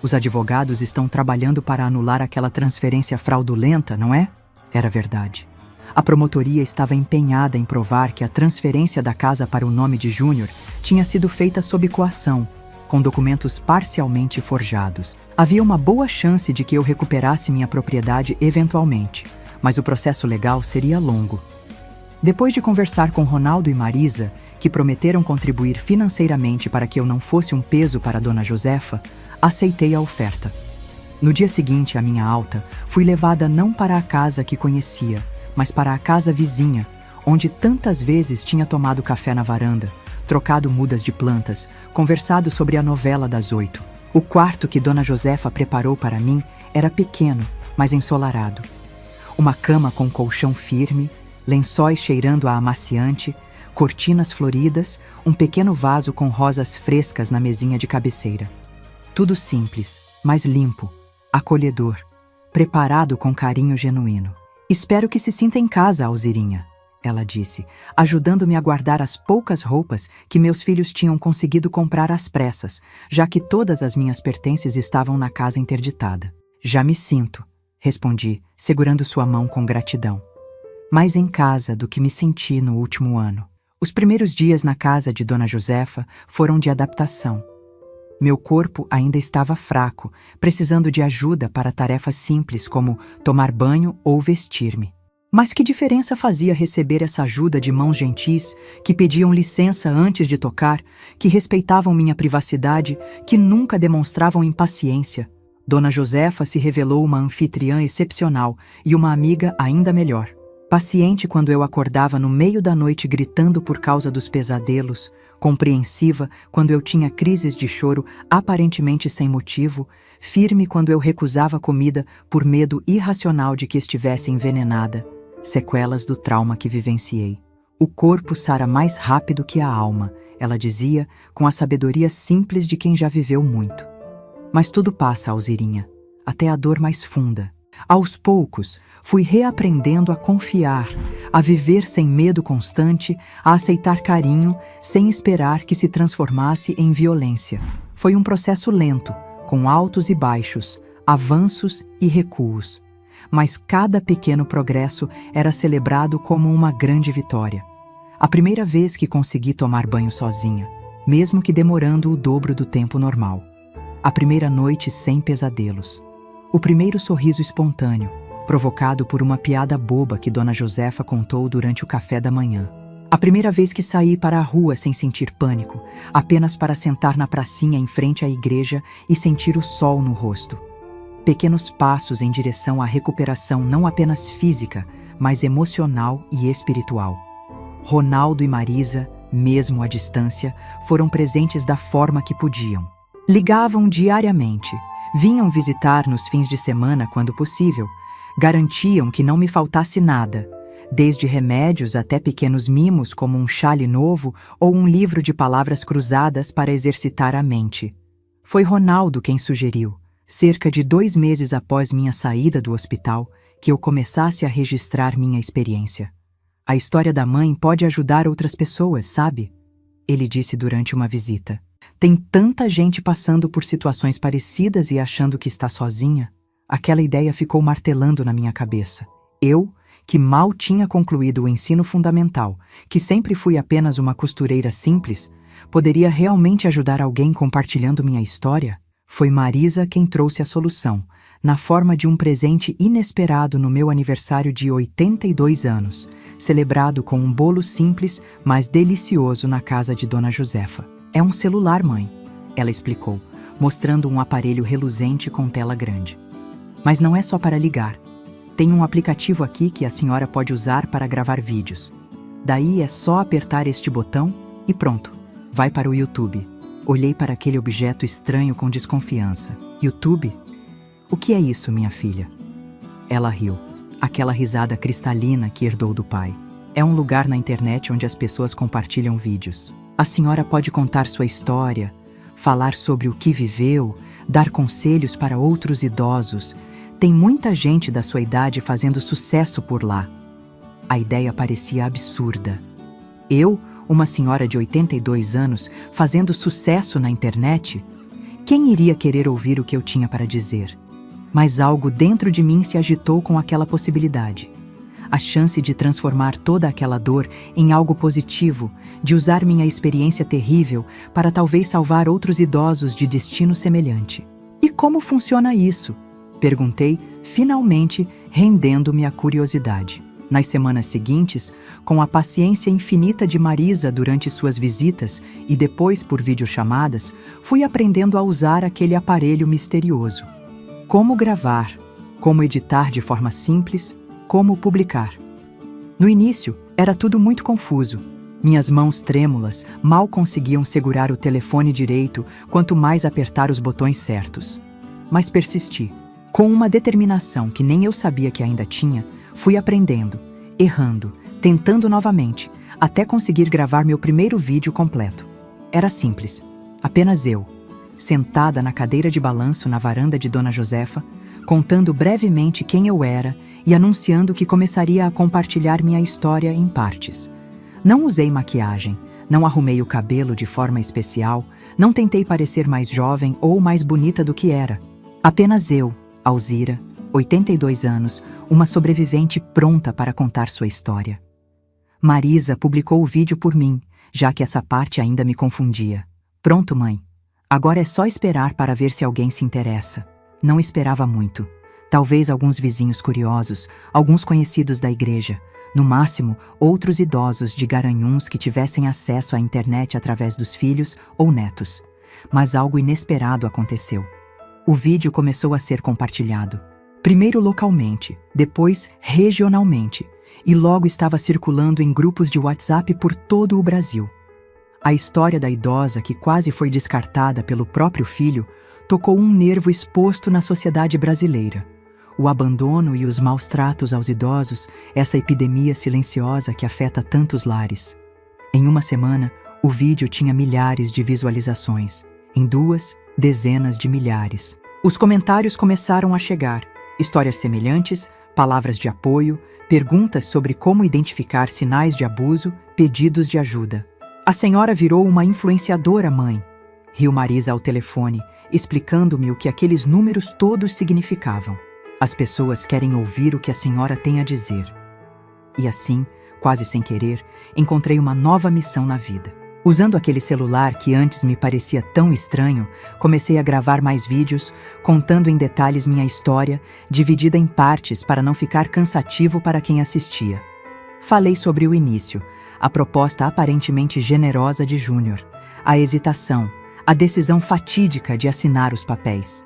Os advogados estão trabalhando para anular aquela transferência fraudulenta, não é?" Era verdade. A promotoria estava empenhada em provar que a transferência da casa para o nome de Júnior tinha sido feita sob coação, com documentos parcialmente forjados. Havia uma boa chance de que eu recuperasse minha propriedade eventualmente, mas o processo legal seria longo. Depois de conversar com Ronaldo e Marisa, que prometeram contribuir financeiramente para que eu não fosse um peso para Dona Josefa, aceitei a oferta. No dia seguinte à minha alta, fui levada não para a casa que conhecia, mas para a casa vizinha, onde tantas vezes tinha tomado café na varanda, trocado mudas de plantas, conversado sobre a novela das 8. O quarto que Dona Josefa preparou para mim era pequeno, mas ensolarado. Uma cama com colchão firme, lençóis cheirando a amaciante, cortinas floridas, um pequeno vaso com rosas frescas na mesinha de cabeceira. Tudo simples, mas limpo, acolhedor, preparado com carinho genuíno. Espero que se sinta em casa, Alzirinha, ela disse, ajudando-me a guardar as poucas roupas que meus filhos tinham conseguido comprar às pressas, já que todas as minhas pertences estavam na casa interditada. Já me sinto, respondi, segurando sua mão com gratidão. Mais em casa do que me senti no último ano. Os primeiros dias na casa de Dona Josefa foram de adaptação. Meu corpo ainda estava fraco, precisando de ajuda para tarefas simples como tomar banho ou vestir-me. Mas que diferença fazia receber essa ajuda de mãos gentis, que pediam licença antes de tocar, que respeitavam minha privacidade, que nunca demonstravam impaciência. Dona Josefa se revelou uma anfitriã excepcional e uma amiga ainda melhor. Paciente quando eu acordava no meio da noite gritando por causa dos pesadelos, compreensiva quando eu tinha crises de choro aparentemente sem motivo, firme quando eu recusava comida por medo irracional de que estivesse envenenada, sequelas do trauma que vivenciei. O corpo sara mais rápido que a alma, ela dizia com a sabedoria simples de quem já viveu muito. Mas tudo passa, Alzirinha, até a dor mais funda. Aos poucos, fui reaprendendo a confiar, a viver sem medo constante, a aceitar carinho, sem esperar que se transformasse em violência. Foi um processo lento, com altos e baixos, avanços e recuos. Mas cada pequeno progresso era celebrado como uma grande vitória. A primeira vez que consegui tomar banho sozinha, mesmo que demorando o dobro do tempo normal. A primeira noite sem pesadelos. O primeiro sorriso espontâneo, provocado por uma piada boba que Dona Josefa contou durante o café da manhã. A primeira vez que saí para a rua sem sentir pânico, apenas para sentar na pracinha em frente à igreja e sentir o sol no rosto. Pequenos passos em direção à recuperação não apenas física, mas emocional e espiritual. Ronaldo e Marisa, mesmo à distância, foram presentes da forma que podiam. Ligavam diariamente. Vinham visitar nos fins de semana quando possível. Garantiam que não me faltasse nada, desde remédios até pequenos mimos como um chale novo ou um livro de palavras cruzadas para exercitar a mente. Foi Ronaldo quem sugeriu, cerca de 2 meses após minha saída do hospital, que eu começasse a registrar minha experiência. A história da mãe pode ajudar outras pessoas, sabe? Ele disse durante uma visita. Tem tanta gente passando por situações parecidas e achando que está sozinha. Aquela ideia ficou martelando na minha cabeça. Eu, que mal tinha concluído o ensino fundamental, que sempre fui apenas uma costureira simples, poderia realmente ajudar alguém compartilhando minha história? Foi Marisa quem trouxe a solução, na forma de um presente inesperado no meu aniversário de 82 anos, celebrado com um bolo simples, mas delicioso na casa de Dona Josefa. É um celular, mãe, ela explicou, mostrando um aparelho reluzente com tela grande. Mas não é só para ligar. Tem um aplicativo aqui que a senhora pode usar para gravar vídeos. Daí é só apertar este botão e pronto, vai para o YouTube. Olhei para aquele objeto estranho com desconfiança. YouTube? O que é isso, minha filha? Ela riu, aquela risada cristalina que herdou do pai. É um lugar na internet onde as pessoas compartilham vídeos. A senhora pode contar sua história, falar sobre o que viveu, dar conselhos para outros idosos. Tem muita gente da sua idade fazendo sucesso por lá. A ideia parecia absurda. Eu, uma senhora de 82 anos, fazendo sucesso na internet? Quem iria querer ouvir o que eu tinha para dizer? Mas algo dentro de mim se agitou com aquela possibilidade. A chance de transformar toda aquela dor em algo positivo, de usar minha experiência terrível para talvez salvar outros idosos de destino semelhante. E como funciona isso? Perguntei, finalmente, rendendo-me à curiosidade. Nas semanas seguintes, com a paciência infinita de Marisa durante suas visitas e depois por videochamadas, fui aprendendo a usar aquele aparelho misterioso. Como gravar, como editar de forma simples, como publicar. No início, era tudo muito confuso. Minhas mãos trêmulas mal conseguiam segurar o telefone direito, quanto mais apertar os botões certos. Mas persisti. Com uma determinação que nem eu sabia que ainda tinha, fui aprendendo, errando, tentando novamente, até conseguir gravar meu primeiro vídeo completo. Era simples. Apenas eu, sentada na cadeira de balanço na varanda de Dona Josefa, contando brevemente quem eu era e anunciando que começaria a compartilhar minha história em partes. Não usei maquiagem, não arrumei o cabelo de forma especial, não tentei parecer mais jovem ou mais bonita do que era. Apenas eu, Alzira, 82 anos, uma sobrevivente pronta para contar sua história. Marisa publicou o vídeo por mim, já que essa parte ainda me confundia. Pronto, mãe. Agora é só esperar para ver se alguém se interessa. Não esperava muito. Talvez alguns vizinhos curiosos, alguns conhecidos da igreja, no máximo, outros idosos de Garanhuns que tivessem acesso à internet através dos filhos ou netos. Mas algo inesperado aconteceu. O vídeo começou a ser compartilhado. Primeiro localmente, depois regionalmente, e logo estava circulando em grupos de WhatsApp por todo o Brasil. A história da idosa, que quase foi descartada pelo próprio filho, tocou um nervo exposto na sociedade brasileira. O abandono e os maus tratos aos idosos, essa epidemia silenciosa que afeta tantos lares. Em uma semana, o vídeo tinha milhares de visualizações. Em 2, dezenas de milhares. Os comentários começaram a chegar. Histórias semelhantes, palavras de apoio, perguntas sobre como identificar sinais de abuso, pedidos de ajuda. A senhora virou uma influenciadora, mãe. Riu Marisa ao telefone, explicando-me o que aqueles números todos significavam. As pessoas querem ouvir o que a senhora tem a dizer. E assim, quase sem querer, encontrei uma nova missão na vida. Usando aquele celular que antes me parecia tão estranho, comecei a gravar mais vídeos, contando em detalhes minha história, dividida em partes para não ficar cansativo para quem assistia. Falei sobre o início, a proposta aparentemente generosa de Júnior, a hesitação, a decisão fatídica de assinar os papéis.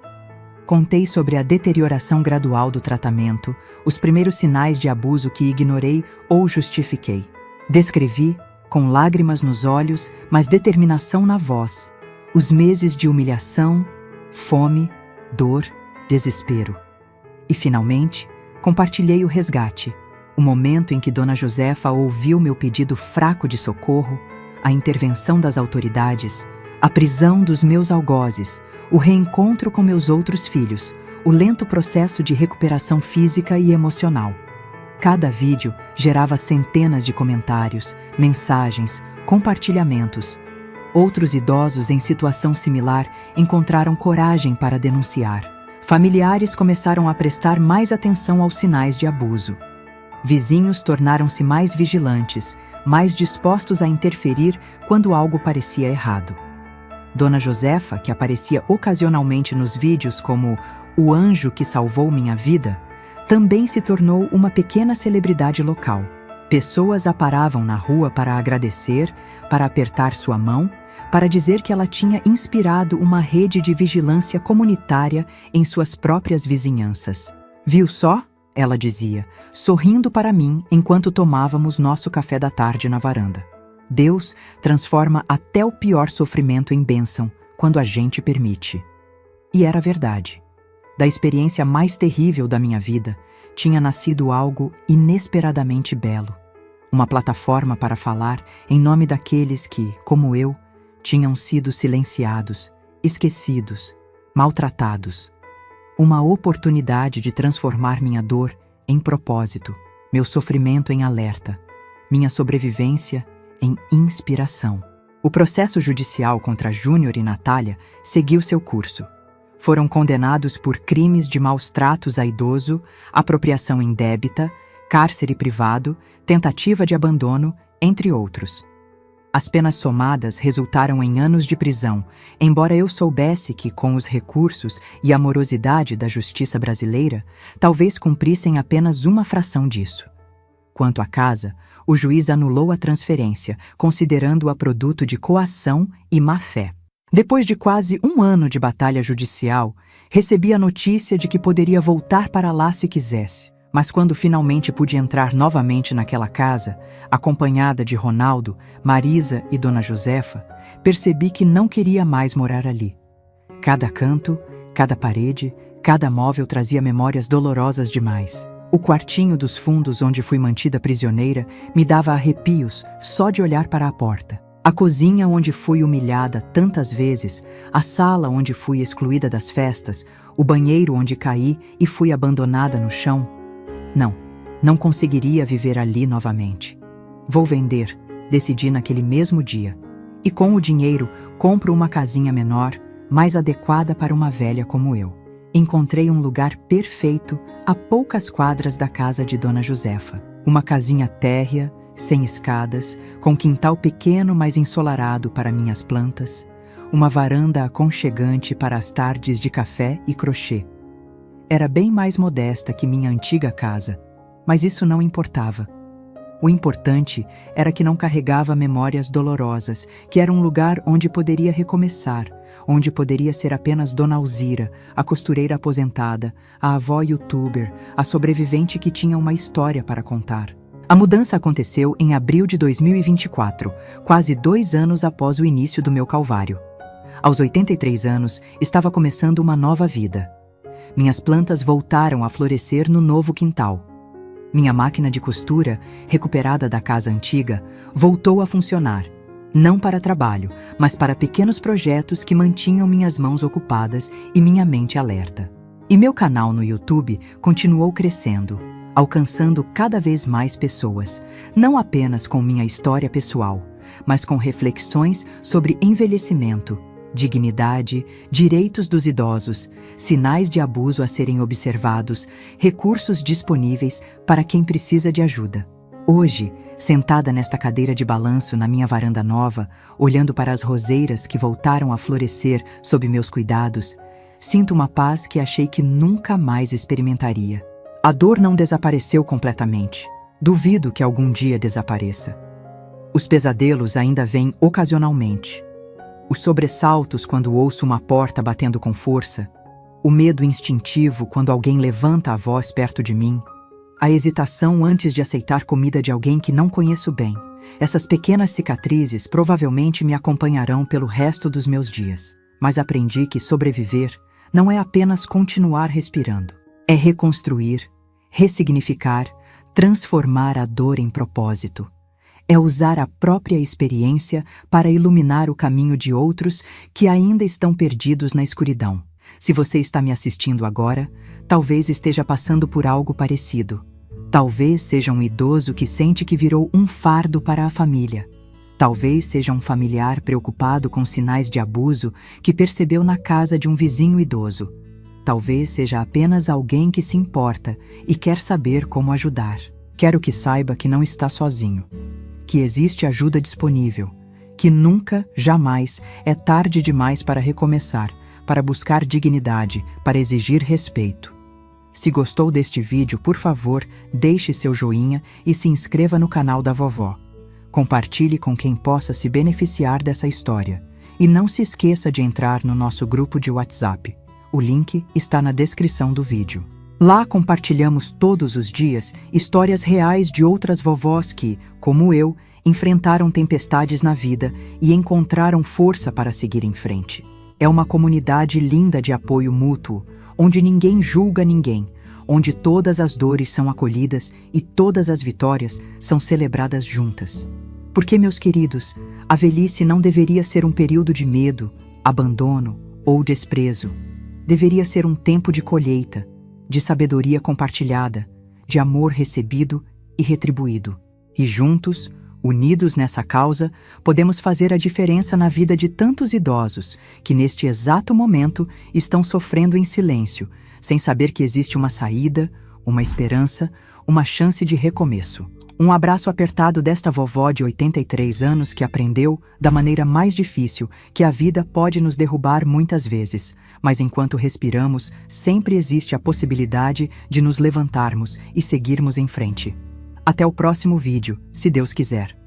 Contei sobre a deterioração gradual do tratamento, os primeiros sinais de abuso que ignorei ou justifiquei. Descrevi, com lágrimas nos olhos, mas determinação na voz, os meses de humilhação, fome, dor, desespero. E, finalmente, compartilhei o resgate, o momento em que Dona Josefa ouviu meu pedido fraco de socorro, a intervenção das autoridades, a prisão dos meus algozes, o reencontro com meus outros filhos, o lento processo de recuperação física e emocional. Cada vídeo gerava centenas de comentários, mensagens, compartilhamentos. Outros idosos em situação similar encontraram coragem para denunciar. Familiares começaram a prestar mais atenção aos sinais de abuso. Vizinhos tornaram-se mais vigilantes, mais dispostos a interferir quando algo parecia errado. Dona Josefa, que aparecia ocasionalmente nos vídeos como o anjo que salvou minha vida, também se tornou uma pequena celebridade local. Pessoas a paravam na rua para agradecer, para apertar sua mão, para dizer que ela tinha inspirado uma rede de vigilância comunitária em suas próprias vizinhanças. Viu só? Ela dizia, sorrindo para mim enquanto tomávamos nosso café da tarde na varanda. Deus transforma até o pior sofrimento em bênção quando a gente permite. E era verdade. Da experiência mais terrível da minha vida, tinha nascido algo inesperadamente belo. Uma plataforma para falar em nome daqueles que, como eu, tinham sido silenciados, esquecidos, maltratados. Uma oportunidade de transformar minha dor em propósito, meu sofrimento em alerta, minha sobrevivência em inspiração. O processo judicial contra Júnior e Natália seguiu seu curso. Foram condenados por crimes de maus tratos a idoso, apropriação indébita, cárcere privado, tentativa de abandono, entre outros. As penas somadas resultaram em anos de prisão, embora eu soubesse que, com os recursos e a morosidade da justiça brasileira, talvez cumprissem apenas uma fração disso. Quanto à casa, o juiz anulou a transferência, considerando-a produto de coação e má-fé. Depois de quase um ano de batalha judicial, recebi a notícia de que poderia voltar para lá se quisesse. Mas quando finalmente pude entrar novamente naquela casa, acompanhada de Ronaldo, Marisa e Dona Josefa, percebi que não queria mais morar ali. Cada canto, cada parede, cada móvel trazia memórias dolorosas demais. O quartinho dos fundos onde fui mantida prisioneira me dava arrepios só de olhar para a porta. A cozinha onde fui humilhada tantas vezes, a sala onde fui excluída das festas, o banheiro onde caí e fui abandonada no chão. Não conseguiria viver ali novamente. Vou vender, decidi naquele mesmo dia. E com o dinheiro, compro uma casinha menor, mais adequada para uma velha como eu. Encontrei um lugar perfeito a poucas quadras da casa de Dona Josefa. Uma casinha térrea, sem escadas, com quintal pequeno mas ensolarado para minhas plantas, uma varanda aconchegante para as tardes de café e crochê. Era bem mais modesta que minha antiga casa, mas isso não importava. O importante era que não carregava memórias dolorosas, que era um lugar onde poderia recomeçar, onde poderia ser apenas Dona Alzira, a costureira aposentada, a avó youtuber, a sobrevivente que tinha uma história para contar. A mudança aconteceu em abril de 2024, quase 2 anos após o início do meu calvário. Aos 83 anos, estava começando uma nova vida. Minhas plantas voltaram a florescer no novo quintal. Minha máquina de costura, recuperada da casa antiga, voltou a funcionar, não para trabalho, mas para pequenos projetos que mantinham minhas mãos ocupadas e minha mente alerta. E meu canal no YouTube continuou crescendo, alcançando cada vez mais pessoas, não apenas com minha história pessoal, mas com reflexões sobre envelhecimento, dignidade, direitos dos idosos, sinais de abuso a serem observados, recursos disponíveis para quem precisa de ajuda. Hoje, sentada nesta cadeira de balanço na minha varanda nova, olhando para as roseiras que voltaram a florescer sob meus cuidados, sinto uma paz que achei que nunca mais experimentaria. A dor não desapareceu completamente. Duvido que algum dia desapareça. Os pesadelos ainda vêm ocasionalmente. Os sobressaltos quando ouço uma porta batendo com força, o medo instintivo quando alguém levanta a voz perto de mim, a hesitação antes de aceitar comida de alguém que não conheço bem. Essas pequenas cicatrizes provavelmente me acompanharão pelo resto dos meus dias, mas aprendi que sobreviver não é apenas continuar respirando, é reconstruir, ressignificar, transformar a dor em propósito. É usar a própria experiência para iluminar o caminho de outros que ainda estão perdidos na escuridão. Se você está me assistindo agora, talvez esteja passando por algo parecido. Talvez seja um idoso que sente que virou um fardo para a família. Talvez seja um familiar preocupado com sinais de abuso que percebeu na casa de um vizinho idoso. Talvez seja apenas alguém que se importa e quer saber como ajudar. Quero que saiba que não está sozinho. Que existe ajuda disponível, que nunca, jamais, é tarde demais para recomeçar, para buscar dignidade, para exigir respeito. Se gostou deste vídeo, por favor, deixe seu joinha e se inscreva no canal da vovó. Compartilhe com quem possa se beneficiar dessa história. E não se esqueça de entrar no nosso grupo de WhatsApp. O link está na descrição do vídeo. Lá compartilhamos todos os dias histórias reais de outras vovós que, como eu, enfrentaram tempestades na vida e encontraram força para seguir em frente. É uma comunidade linda de apoio mútuo, onde ninguém julga ninguém, onde todas as dores são acolhidas e todas as vitórias são celebradas juntas. Porque, meus queridos, a velhice não deveria ser um período de medo, abandono ou desprezo. Deveria ser um tempo de colheita, de sabedoria compartilhada, de amor recebido e retribuído. E juntos, unidos nessa causa, podemos fazer a diferença na vida de tantos idosos que neste exato momento estão sofrendo em silêncio, sem saber que existe uma saída, uma esperança, uma chance de recomeço. Um abraço apertado desta vovó de 83 anos que aprendeu, da maneira mais difícil, que a vida pode nos derrubar muitas vezes, mas enquanto respiramos, sempre existe a possibilidade de nos levantarmos e seguirmos em frente. Até o próximo vídeo, se Deus quiser.